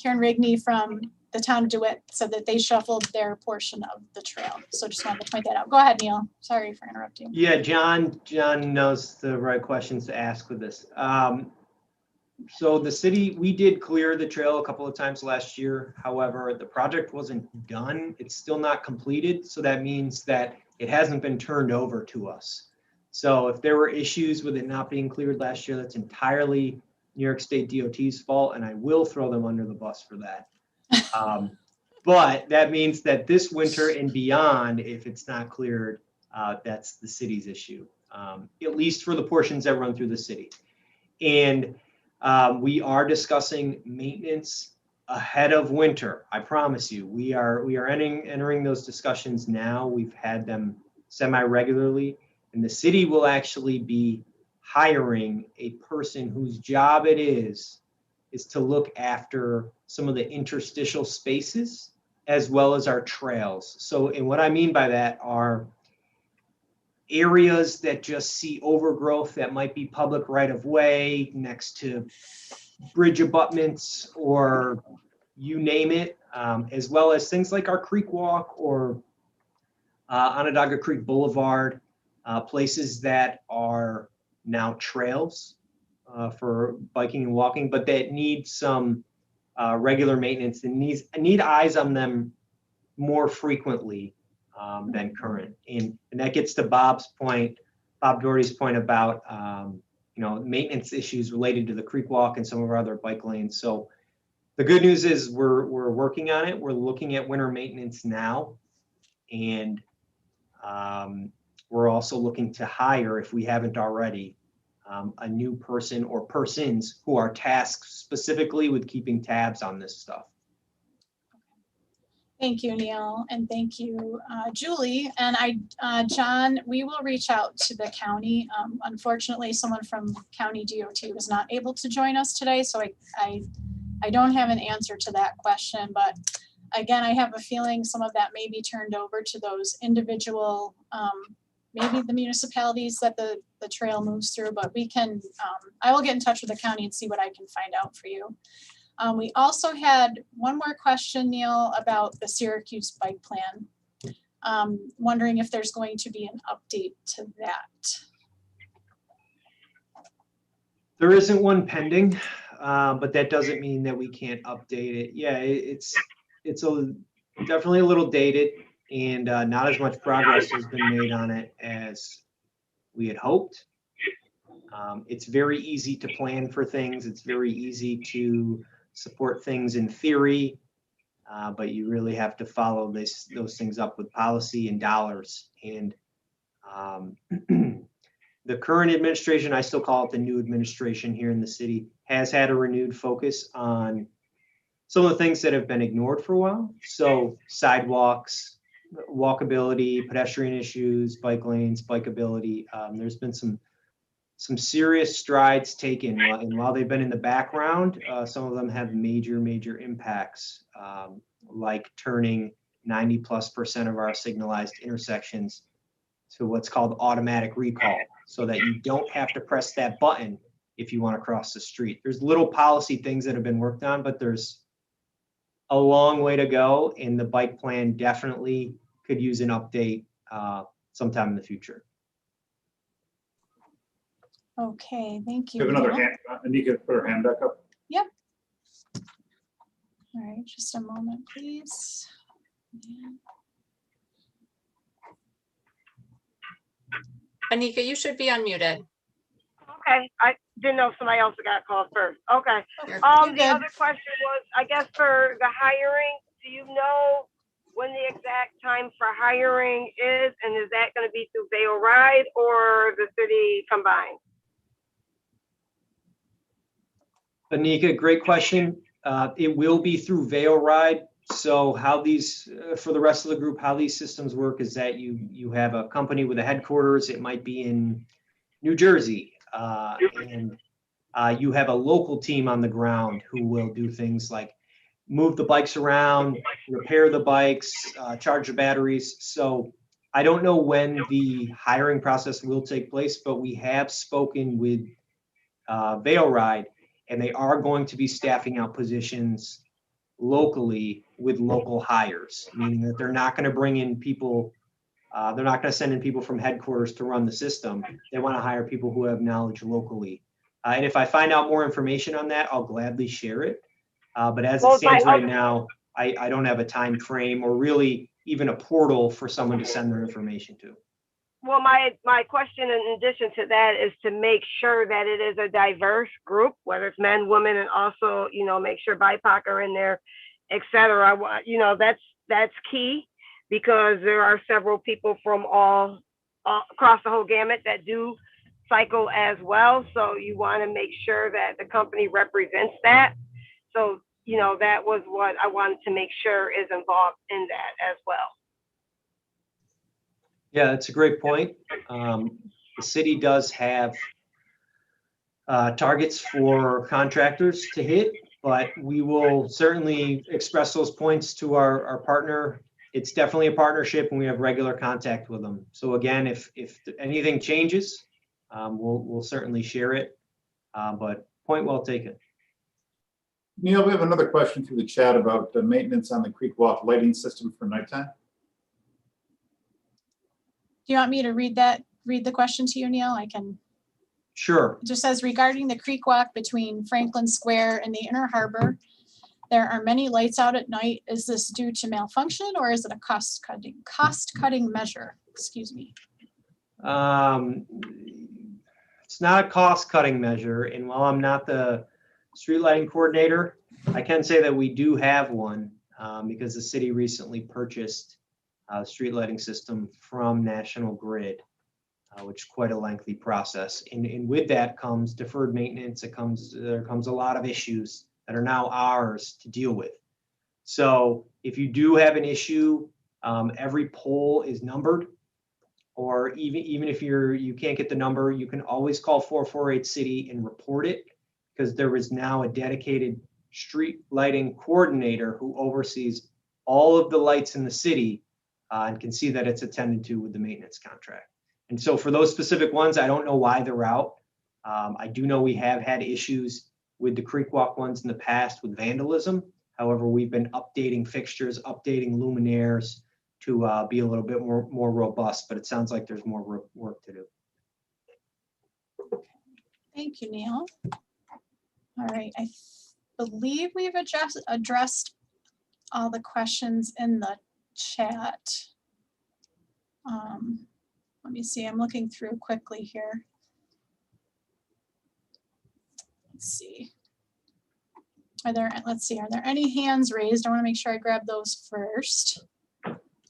Karen Rigney from the town of DeWitt said that they shuffled their portion of the trail. So just wanted to point that out. Go ahead, Neil. Sorry for interrupting. Yeah, John knows the right questions to ask with this. So the city, we did clear the trail a couple of times last year. However, the project wasn't done. It's still not completed. So that means that it hasn't been turned over to us. So if there were issues with it not being cleared last year, that's entirely New York State DOT's fault, and I will throw them under the bus for that. But that means that this winter and beyond, if it's not cleared, that's the city's issue, at least for the portions that run through the city. And we are discussing maintenance ahead of winter. I promise you, we are entering those discussions now. We've had them semi-regularly, and the city will actually be hiring a person whose job it is to look after some of the interstitial spaces as well as our trails. So, and what I mean by that are areas that just see overgrowth that might be public right of way next to bridge abutments or you name it, as well as things like our creek walk or Onondaga Creek Boulevard, places that are now trails for biking and walking, but that need some regular maintenance and need eyes on them more frequently than current. And that gets to Bob Doherty's point about maintenance issues related to the creek walk and some of our other bike lanes. So the good news is we're working on it. We're looking at winter maintenance now, and we're also looking to hire, if we haven't already, a new person or persons who are tasked specifically with keeping tabs on this stuff. Thank you, Neil, and thank you, Julie. And John, we will reach out to the county. Unfortunately, someone from County DOT was not able to join us today, so I don't have an answer to that question. But again, I have a feeling some of that may be turned over to those individual, maybe the municipalities that the trail moves through. But we can, I will get in touch with the county and see what I can find out for you. We also had one more question, Neil, about the Syracuse bike plan. Wondering if there's going to be an update to that. There isn't one pending, but that doesn't mean that we can't update it. Yeah, it's definitely a little dated, and not as much progress has been made on it as we had hoped. It's very easy to plan for things. It's very easy to support things in theory, but you really have to follow those things up with policy and dollars. And The current administration, I still call it the new administration here in the city, has had a renewed focus on some of the things that have been ignored for a while. So sidewalks, walkability, pedestrian issues, bike lanes, bikeability. There's been some serious strides taken, and while they've been in the background, some of them have major impacts, like turning 90+% of our signalized intersections to what's called automatic recall, so that you don't have to press that button if you want to cross the street. There's little policy things that have been worked on, but there's a long way to go, and the bike plan definitely could use an update sometime in the future. Okay, thank We you. have another Neil. hand, Anika put her hand back up. Yep. All right, just a moment, please. Anika, you should be unmuted. Okay, I didn't know if somebody else got called first. Okay. You're- You're The good. other question was, I guess for the hiring, do you know when the exact time for hiring is? And is that gonna be through Vail Ride or the city combined? Anika, great question. It will be through Vail Ride. So how these, for the rest of the group, how these systems work is that you have a company with a headquarters. It might be in New Jersey, and you have a local team on the ground who will do things like move the bikes around, repair the bikes, charge the batteries. So I don't know when the hiring process will take place, but we have spoken with Vail Ride, and they are going to be staffing out positions locally with local hires, meaning that they're not going to bring in people, they're not going to send in people from headquarters to run the system. They want to hire people who have knowledge locally. And if I find out more information on that, I'll gladly share it. But as it Well, stands my right now, I don't have a time frame or really even a portal for someone to send their information to. Well, my question in addition to that is to make sure that it is a diverse group, whether it's men, women, and also, you know, make sure BIPOC are in there, et cetera. You know, that's key, because there are several people from all across the whole gamut that do cycle as well. So you want to make sure that the company represents that. So, you know, that was what I wanted to make sure is involved in that as well. Yeah, that's a great point. The city does have targets for contractors to hit, but we will certainly express those points to our partner. It's definitely a partnership, and we have regular contact with them. So again, if anything changes, we'll certainly share it, but point well taken. Neil, we have another question through the chat about the maintenance on the Creek Walk lighting system for nighttime. Do you want me to read the question to you, Neil? I can. Sure. It just says, regarding the creek walk between Franklin Square and the Inner Harbor, there are many lights out at night. Is this due to malfunction, or is it a cost cutting measure? Excuse me. It's not a cost cutting measure, and while I'm not the street lighting coordinator, I can say that we do have one, because the city recently purchased a street lighting system from National Grid, which is quite a lengthy process. And with that comes deferred maintenance. There comes a lot of issues that are now ours to deal with. So if you do have an issue, every pole is numbered, or even if you can't get the number, you can always call 448 City and report it, because there is now a dedicated street lighting coordinator who oversees all of the lights in the city, and can see that it's attended to with the maintenance contract. And so for those specific ones, I don't know why they're out. I do know we have had issues with the Creek Walk ones in the past with vandalism. However, we've been updating fixtures, updating luminaires to be a little bit more robust, but it sounds like there's more work to do. Thank you, Neil. All right, I believe we've addressed all the questions in the chat. Let me see, I'm looking through quickly here. Let's see. Are there any hands raised? I want to make sure I grab those first.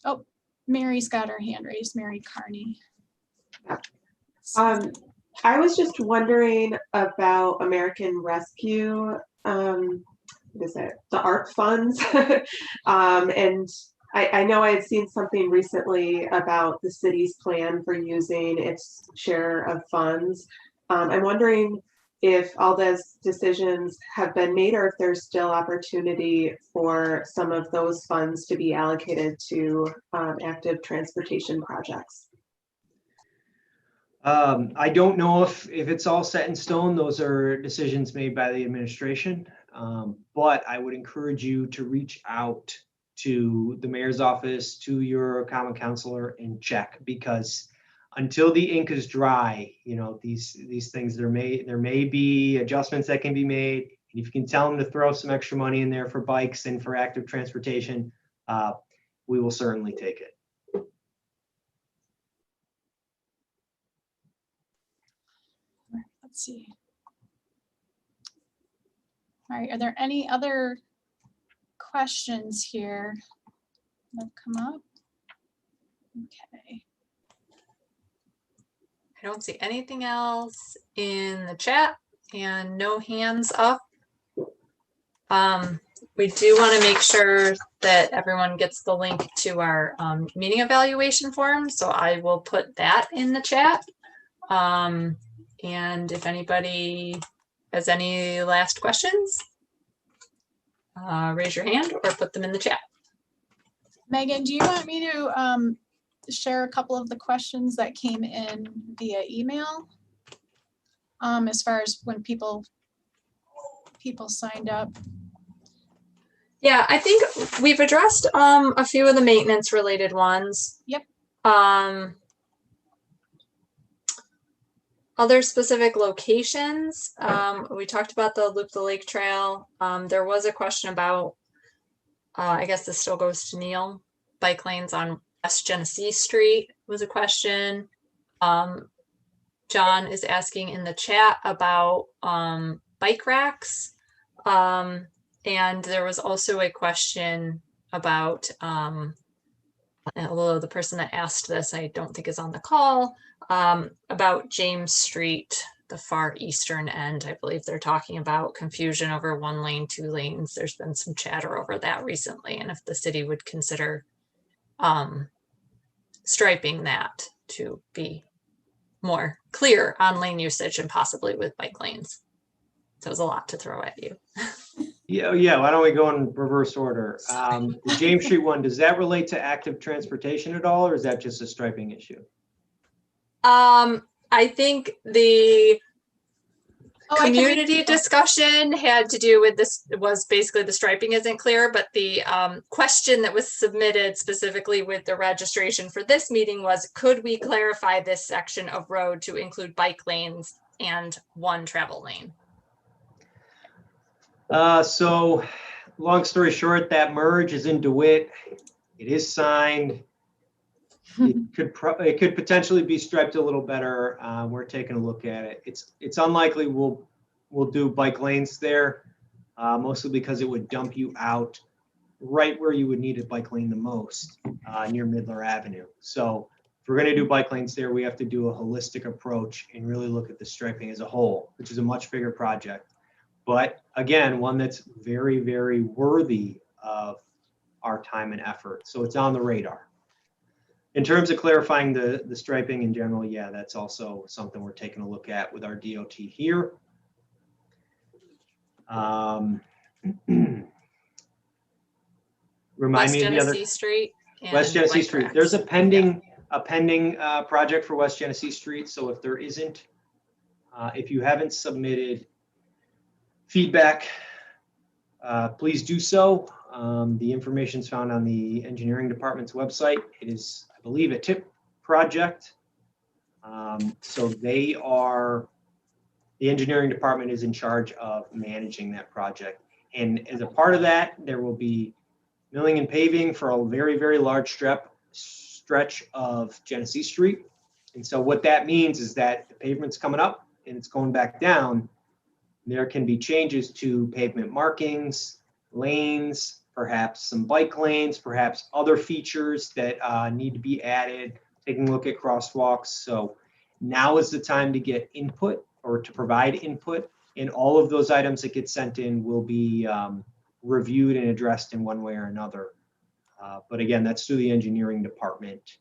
Oh, Mary's got her hand raised, Mary Carney. I was just wondering about American Rescue, what is it, the ARP funds? And I know I had seen something recently about the city's plan for using its share of funds. I'm wondering if all those decisions have been made or if there's still opportunity for some of those funds to be allocated to active transportation projects. I don't know if it's all set in stone. Those are decisions made by the administration. But I would encourage you to reach out to the mayor's office, to your common councilor, and check, because until the ink is dry, you know, these things, there may be adjustments that can be made. And if you can tell them to throw some extra money in there for bikes and for active transportation, we will certainly take it. Let's see. All right, are there any other questions here that have come up? Okay. I don't see anything else in the chat and no hands up. We do want to make sure that everyone gets the link to our meeting evaluation form, so I will put that in the chat. And if anybody has any last questions, raise your hand or put them in the chat. Megan, do you want me to share a couple of the questions that came in via email? As far as when people signed up? Yeah, I think we've addressed a few of the maintenance related ones. Yep. Other specific locations, we talked about the Loop the Lake Trail. There was a question about, I guess this still goes to Neil, bike lanes on West Genesee Street was a question. John is asking in the chat about bike racks. And there was also a question about, although the person that asked this, I don't think is on the call, about James Street, the far eastern end. I believe they're talking about confusion over 1 lane, 2 lanes. There's been some chatter over that recently, and if the city would consider striping that to be more clear on lane usage and possibly with bike lanes. So it was a lot to throw at you. Yeah. Why don't we go in reverse order? The James Street one, does that relate to active transportation at all, or is that just a striping issue? I think the community discussion had to do with this, was basically the striping isn't clear, but the question that was submitted specifically with the registration for this meeting was, could we clarify this section of road to include bike lanes and 1 travel lane? So long story short, that merge is in DeWitt. It is signed. It could potentially be striped a little better. We're taking a look at it. It's unlikely we'll do bike lanes there, mostly because it would dump you out right where you would need a bike lane the most, near Midler Avenue. So if we're going to do bike lanes there, we have to do a holistic approach and really look at the striping as a whole, which is a much bigger project. But again, one that's very, very worthy of our time and effort. So it's on the radar. In terms of clarifying the striping in general, yeah, that's also something we're taking a look at with our DOT here. Remind me of the other. West Genesee Street. West Genesee Street. There's a pending project for West Genesee Street. So if there isn't, if you haven't submitted feedback, please do so. The information is found on the engineering department's website. It is, I believe, a TIP project. So the engineering department is in charge of managing that project. And as a part of that, there will be milling and paving for a very, very large stretch of Genesee Street. And so what that means is that the pavement's coming up and it's going back down. There can be changes to pavement markings, lanes, perhaps some bike lanes, perhaps other features that need to be added, taking a look at crosswalks. So now is the time to get input or to provide input, and all of those items that get sent in will be reviewed and addressed in one way or another. But again, that's through the engineering department,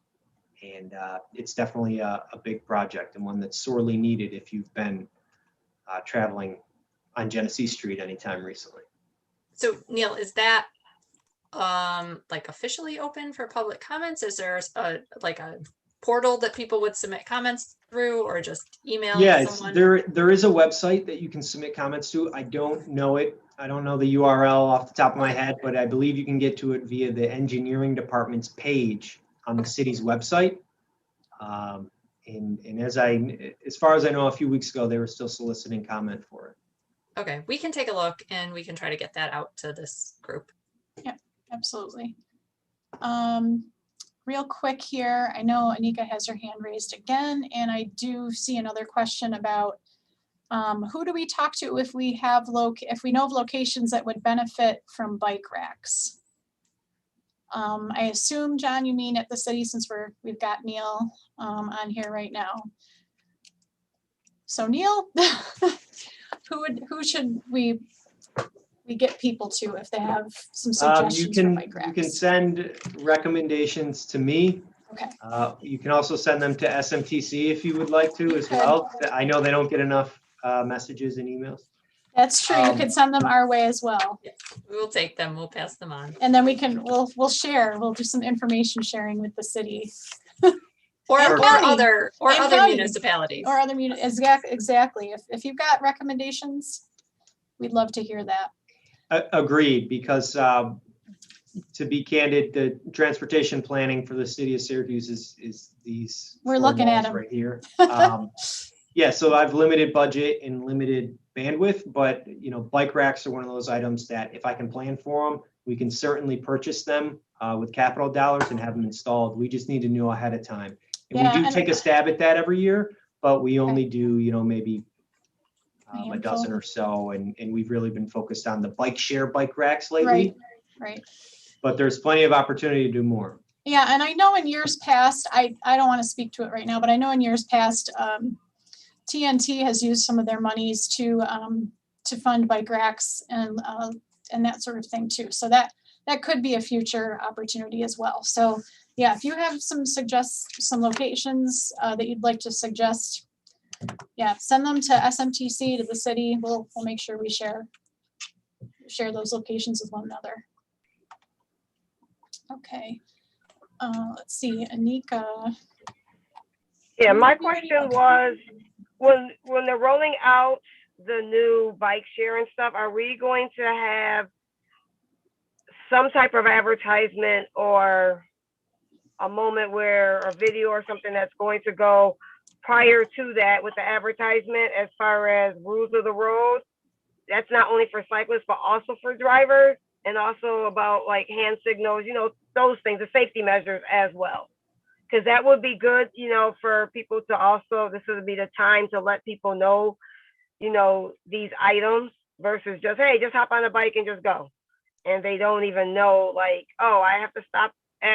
and it's definitely a big project and one that's sorely needed if you've been traveling on Genesee Street anytime recently. So Neil, is that like officially open for public comments? Is there a portal that people would submit comments through, or just email someone? There is a website that you can submit comments to. I don't know it. I don't know the URL off the top of my head, but I believe you can get to it via the engineering department's page on the city's website. And as far as I know, a few weeks ago, they were still soliciting comment for it. Okay, we can take a look and we can try to get that out to this group. Yep, absolutely. Real quick here, I know Anika has her hand raised again, and I do see another question about who do we talk to if we have if we know of locations that would benefit from bike racks? I assume, John, you mean at the city, since we've got Neil on here right now. So Neil, who should we get people to if they have some suggestions for bike racks? You can send recommendations to me. Okay. You can also send them to SMTC if you would like to as well. I know they don't get enough messages and emails. That's true. You could send them our way as well. Yeah, we'll take them. We'll pass them on. And then we'll share. We'll do some information sharing with the city. Or other county. municipalities. Or other exactly. If you've got recommendations, we'd love to hear that. Agreed, because to be candid, the transportation planning for the city of Syracuse is these. We're looking at them right here. Yeah, so I've limited budget and limited bandwidth, but bike racks are one of those items that if I can plan for them, we can certainly purchase them with capital dollars and have them installed. We just need to know ahead of time. And we do take a stab at that every year, but we only do, maybe a dozen or so, and we've really been focused on the bike share bike racks lately. Right. But there's plenty of opportunity to do more. Yeah, and I know in years past, I don't want to speak to it right now, but I know in years past, TNT has used some of their monies to fund bike racks and that sort of thing too. So that could be a future opportunity as well. So yeah, if you have some locations that you'd like to suggest, yeah, send them to SMTC, to the city. We'll make sure we share those locations with one another. Okay. Let's see, Anika. Yeah, my question was, when they're rolling out the new bike share and stuff, are we going to have some type of advertisement or a moment where a video or something that's going to go prior to that with the advertisement as far as rules of the road? That's not only for cyclists, but also for drivers, and also about like hand signals, those things, the safety measures as well. Because that would be good, for people to also, this would be the time to let people know, these items versus just, hey, just hop on a bike and just go. And they don't even know, like, oh, I have to stop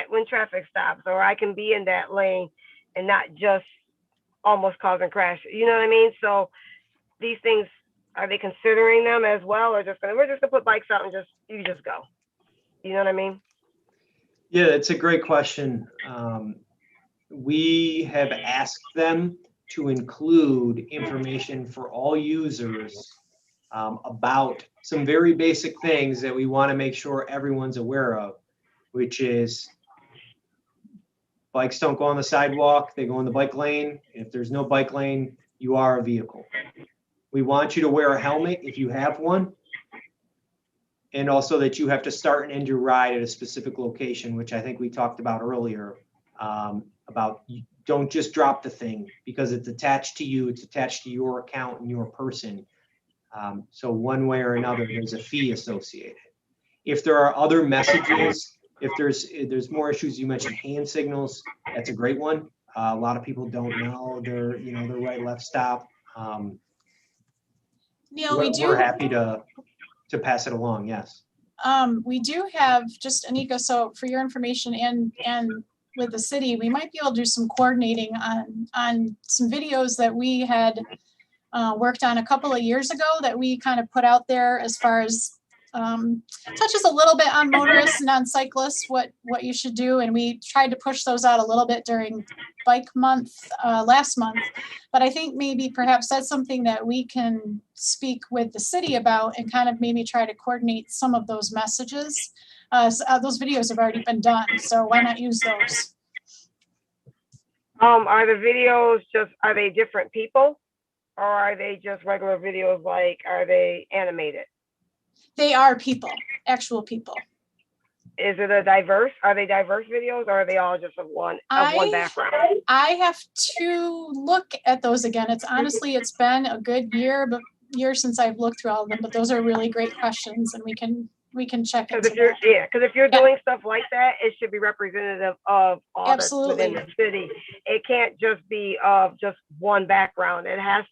when traffic stops, or I can be in that lane and not just almost causing crash. You know what I mean? So these things, are they considering them as well, or we're just gonna put bikes out and you just go? You know what I mean? Yeah, it's a great question. We have asked them to include information for all users about some very basic things that we want to make sure everyone's aware of, which is bikes don't go on the sidewalk, they go in the bike lane. If there's no bike lane, you are a vehicle. We want you to wear a helmet if you have one, and also that you have to start and end your ride at a specific location, which I think we talked about earlier. About you don't just drop the thing because it's attached to you, it's attached to your account and your person. So one way or another, there's a fee associated. If there are other messages, if there's more issues, you mentioned hand signals, that's a great one. A lot of people don't know their right, left stop. Neil, we're happy to pass it along, yes. We do have, just Anika, so for your information and with the city, we might be able to do some coordinating on some videos that we had worked on a couple of years ago that we kind of put out there as far as touches a little bit on motorists and on cyclists, what you should do. And we tried to push those out a little bit during Bike Month last month. But I think maybe perhaps that's something that we can speak with the city about and kind of maybe try to coordinate some of those messages. Those videos have already been done, so why not use those? Are the videos are they different people, or are they just regular videos? Like, are they animated? They are people, actual people. Are they diverse videos, or are they all just of one background? I have to look at those again. It's been a good year since I've looked through all of them, but those are really great questions, and we can check into that. Because if you're doing stuff like that, it should be representative of all that's within the city. It can't just be of just one background. It has,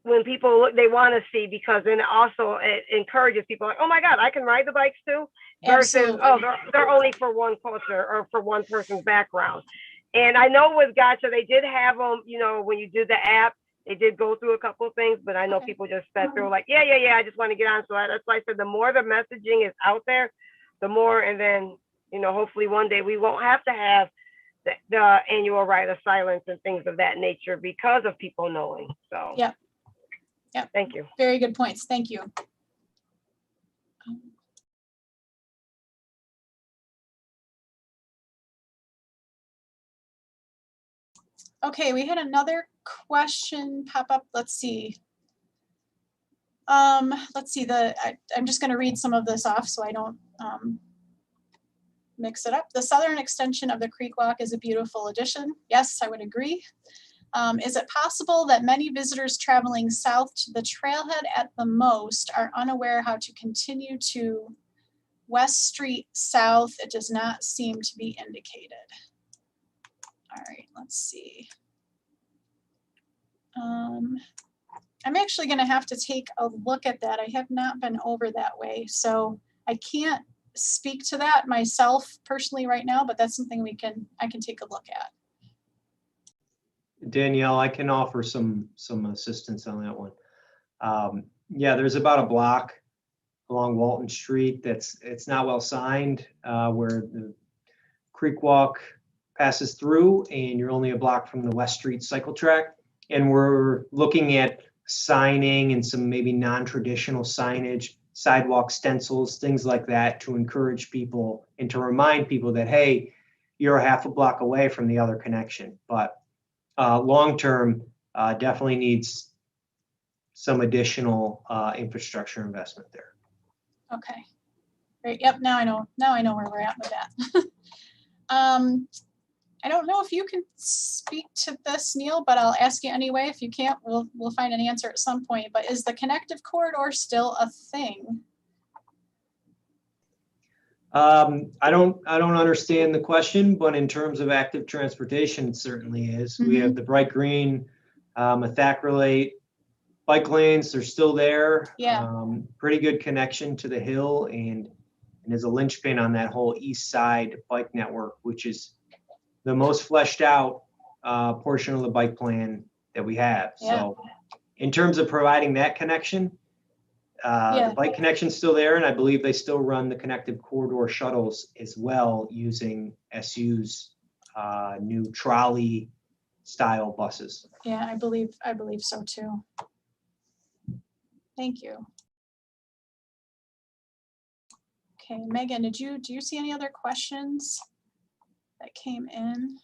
when people look, they want to see, because then also it encourages people like, oh my God, I can ride the bikes too. Versus, oh, they're only for one culture or for one person's background. And I know with Gotcha, they did have them, when you did the app, they did go through a couple of things, but I know people just sat through like, yeah, I just want to get on. So that's why I said the more the messaging is out there, the more, and then, hopefully one day we won't have to have the annual right of silence and things of that nature because of people knowing. So, yeah. Thank you. Very good points. Thank you. Okay, we had another question pop up. Let's see. I'm just going to read some of this off so I don't mix it up. The southern extension of the Creek Walk is a beautiful addition. Yes, I would agree. Is it possible that many visitors traveling south to the trailhead at the most are unaware how to continue to West Street South? It does not seem to be indicated. All right, let's see. I'm actually going to have to take a look at that. I have not been over that way, so I can't speak to that myself personally right now, but that's something I can take a look at. Danielle, I can offer some assistance on that one. Yeah, there's about a block along Walton Street it's not well signed, where the Creek Walk passes through, and you're only a block from the West Street cycle track. And we're looking at signing and some maybe non-traditional signage, sidewalk stencils, things like that, to encourage people and to remind people that, hey, you're a half a block away from the other connection. But long-term, definitely needs some additional infrastructure investment there. Okay, great. Yep, now I know where we're at with that. I don't know if you can speak to this, Neil, but I'll ask you anyway. If you can't, we'll find an answer at some point. But is the connective corridor still a thing? I don't understand the question, but in terms of active transportation, it certainly is. We have the bright green, methacrylate bike lanes. They're still there. Yeah. Pretty good connection to the hill, and is a linchpin on that whole east side bike network, which is the most fleshed out portion of the bike plan that we have. Yeah. So in terms of providing that connection, the bike connection's still there, and I believe they still run the connective corridor shuttles as well, using SU's new trolley style buses. Yeah, I believe so too. Thank you. Okay, Megan, do you see any other questions that came in?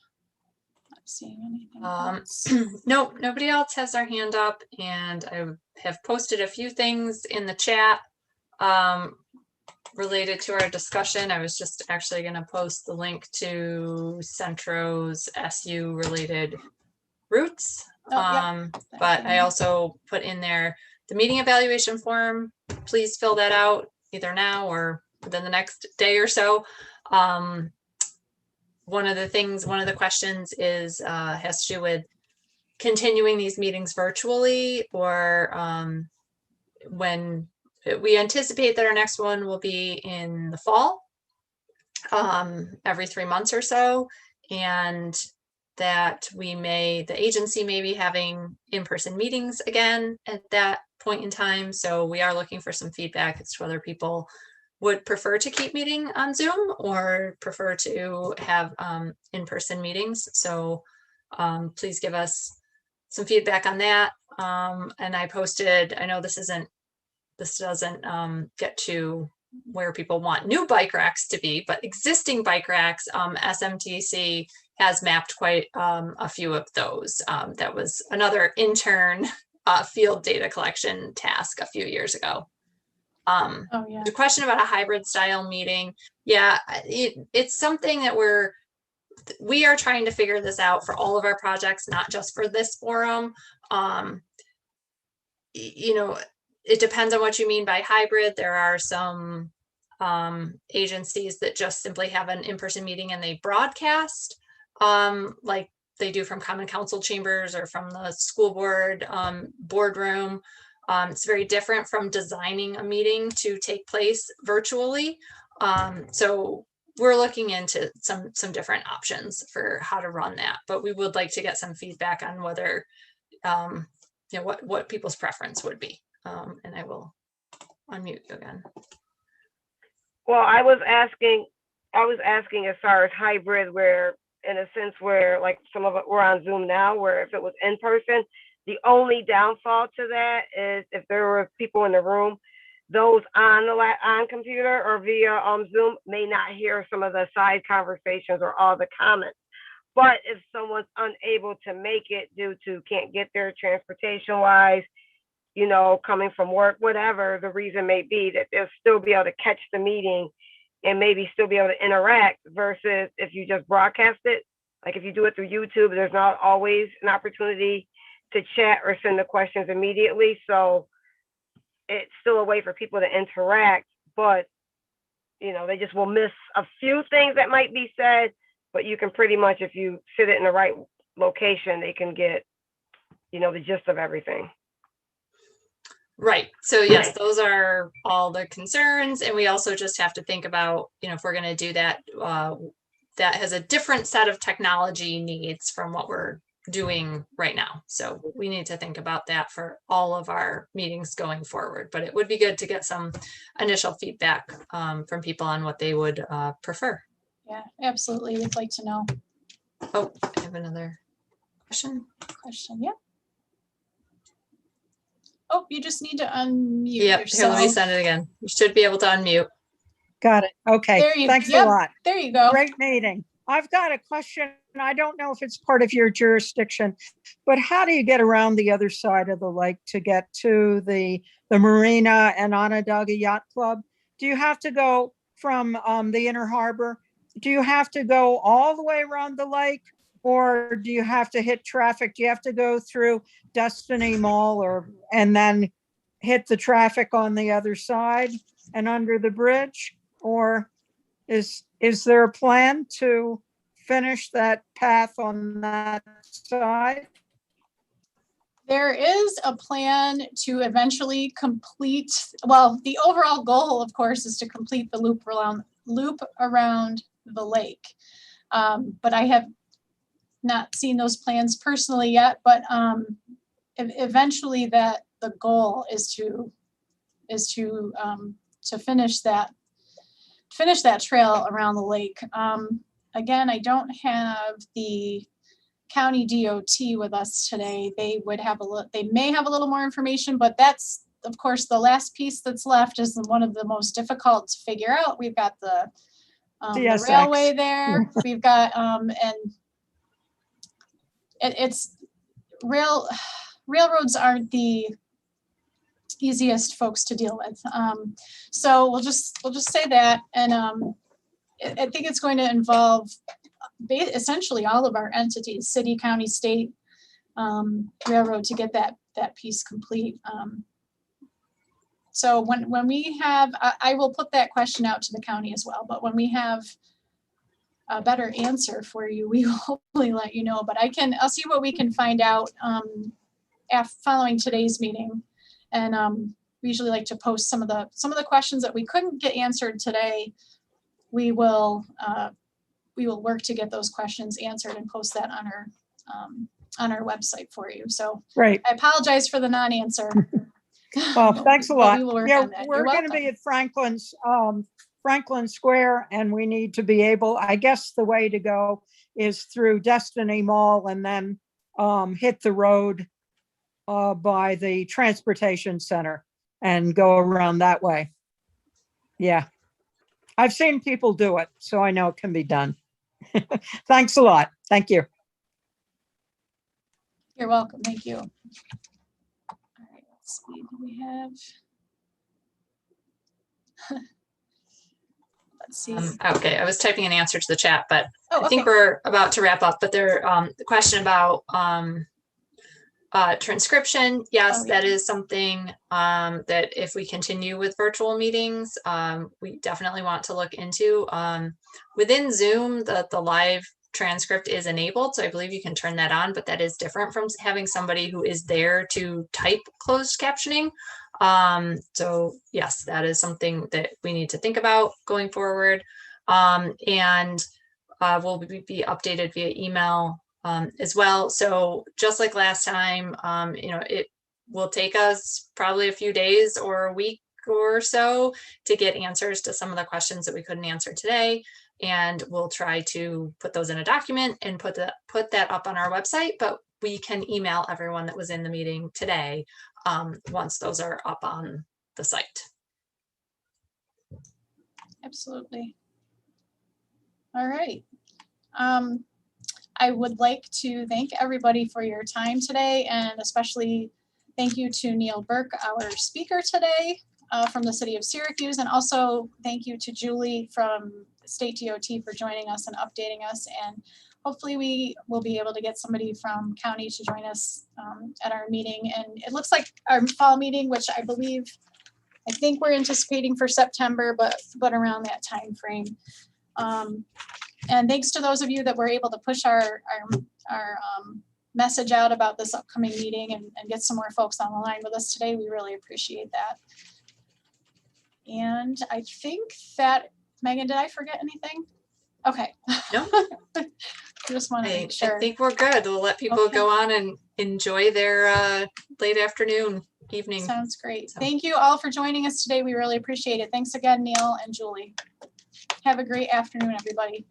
Not seeing anything else. Nope, nobody else has their hand up, and I have posted a few things in the chat related to our discussion. I was just actually going to post the link to Centro's SU related routes. But I also put in there the meeting evaluation form. Please fill that out either now or within the next day or so. One of the questions is has to do with continuing these meetings virtually, or when we anticipate that our next one will be in the fall, every 3 months or so. and that the agency may be having in-person meetings again at that point in time. So we are looking for some feedback as to whether people would prefer to keep meeting on Zoom or prefer to have in-person meetings. So please give us some feedback on that. And I posted, I know this doesn't get to where people want new bike racks to be, but existing bike racks, SMTC has mapped quite a few of those. That was another intern field data collection task a few years ago. Oh, yeah. The question about a hybrid style meeting, yeah, it's something that we are trying to figure this out for all of our projects, not just for this forum. You know, it depends on what you mean by hybrid. There are some agencies that just simply have an in-person meeting and they broadcast, like they do from Common Council chambers or from the school board boardroom. It's very different from designing a meeting to take place virtually. So we're looking into some different options for how to run that, but we would like to get some feedback on whether, you know, what people's preference would be. And I will unmute you again. Well, I was asking as far as hybrid, where in a sense where like some of it we're on Zoom now, where if it was in person, the only downfall to that is if there were people in the room, those on computer or via Zoom may not hear some of the side conversations or all the comments. But if someone's unable to make it due to can't get there transportation wise, you know, coming from work, whatever the reason may be, that they'll still be able to catch the meeting and maybe still be able to interact versus if you just broadcast it. Like if you do it through YouTube, there's not always an opportunity to chat or send the questions immediately. So it's still a way for people to interact, but you know, they just will miss a few things that might be said, but you can pretty much, if you sit it in the right location, they can get, you know, the gist of everything. Right. So yes, those are all the concerns. And we also just have to think about, you know, if we're going to do that, that has a different set of technology needs from what we're doing right now. So we need to think about that for all of our meetings going forward. But it would be good to get some initial feedback from people on what they would prefer. Yeah, absolutely. We'd like to know. Oh, I have another question. Yeah. Oh, you just need to unmute Yep, yourself. here, let me send it again. You should be able to unmute. Got it. Okay. There you go. Thanks a lot. There you go. Great meeting. I've got a question. I don't know if it's part of your jurisdiction, but how do you get around the other side of the lake to get to the marina and Onondaga Yacht Club? Do you have to go from the Inner Harbor? Do you have to go all the way around the lake, or do you have to hit traffic? Do you have to go through Destiny Mall and then hit the traffic on the other side and under the bridge? Or is there a plan to finish that path on that side? There is a plan to eventually complete, well, the overall goal, of course, is to complete the loop around the lake. But I have not seen those plans personally yet, but eventually the goal is to finish that trail around the lake. Again, I don't have the county DOT with us today. They may have a little more information, but that's, of course, the last piece that's left is one of the most difficult to figure out. We've got the railway there. We've got it's railroads aren't the easiest folks to deal with. So we'll just say that, and I think it's going to involve essentially all of our entities, city, county, state, railroad, to get that piece complete. So when we have, I will put that question out to the county as well, but when we have a better answer for you, we will hopefully let you know. But I'll see what we can find out following today's meeting. And we usually like to post some of the questions that we couldn't get answered today. We will we will work to get those questions answered and post that on our website for you. So Great. I apologize for the non-answer. Well, thanks a lot. We will work Yeah, on that. we're You're going to welcome. be at Franklin Square, and we need to be able, I guess the way to go is through Destiny Mall and then hit the road by the transportation center and go around that way. Yeah. I've seen people do it, so I know it can be done. Thanks a lot. Thank you. You're welcome. Thank you. All right, let's see. Do we have? Let's see. Okay, I was typing an answer to the chat, but Oh, I think okay. we're about to wrap up. But the question about transcription, yes, Oh, yeah. that is something that if we continue with virtual meetings, we definitely want to look into. Within Zoom, the live transcript is enabled, so I believe you can turn that on, but that is different from having somebody who is there to type closed captioning. So yes, that is something that we need to think about going forward. And will be updated via email as well. So just like last time, it will take us probably a few days or a week or so to get answers to some of the questions that we couldn't answer today. And we'll try to put those in a document and put that up on our website, but we can email everyone that was in the meeting today once those are up on the site. Absolutely. All right. I would like to thank everybody for your time today, and especially thank you to Neil Burke, our speaker today from the city of Syracuse, and also thank you to Julie from State DOT for joining us and updating us. And hopefully we will be able to get somebody from county to join us at our meeting. And it looks like our fall meeting, which I think we're anticipating for September, but around that time frame. And thanks to those of you that were able to push our message out about this upcoming meeting and get some more folks on the line with us today. We really appreciate that. And I think that, Megan, did I forget anything? Okay. No. I just want to make sure. I think we're good. We'll let people go on and enjoy their late afternoon, evening. Sounds great. So. Thank you all for joining us today. We really appreciate it. Thanks again, Neil and Julie. Have a great afternoon, everybody.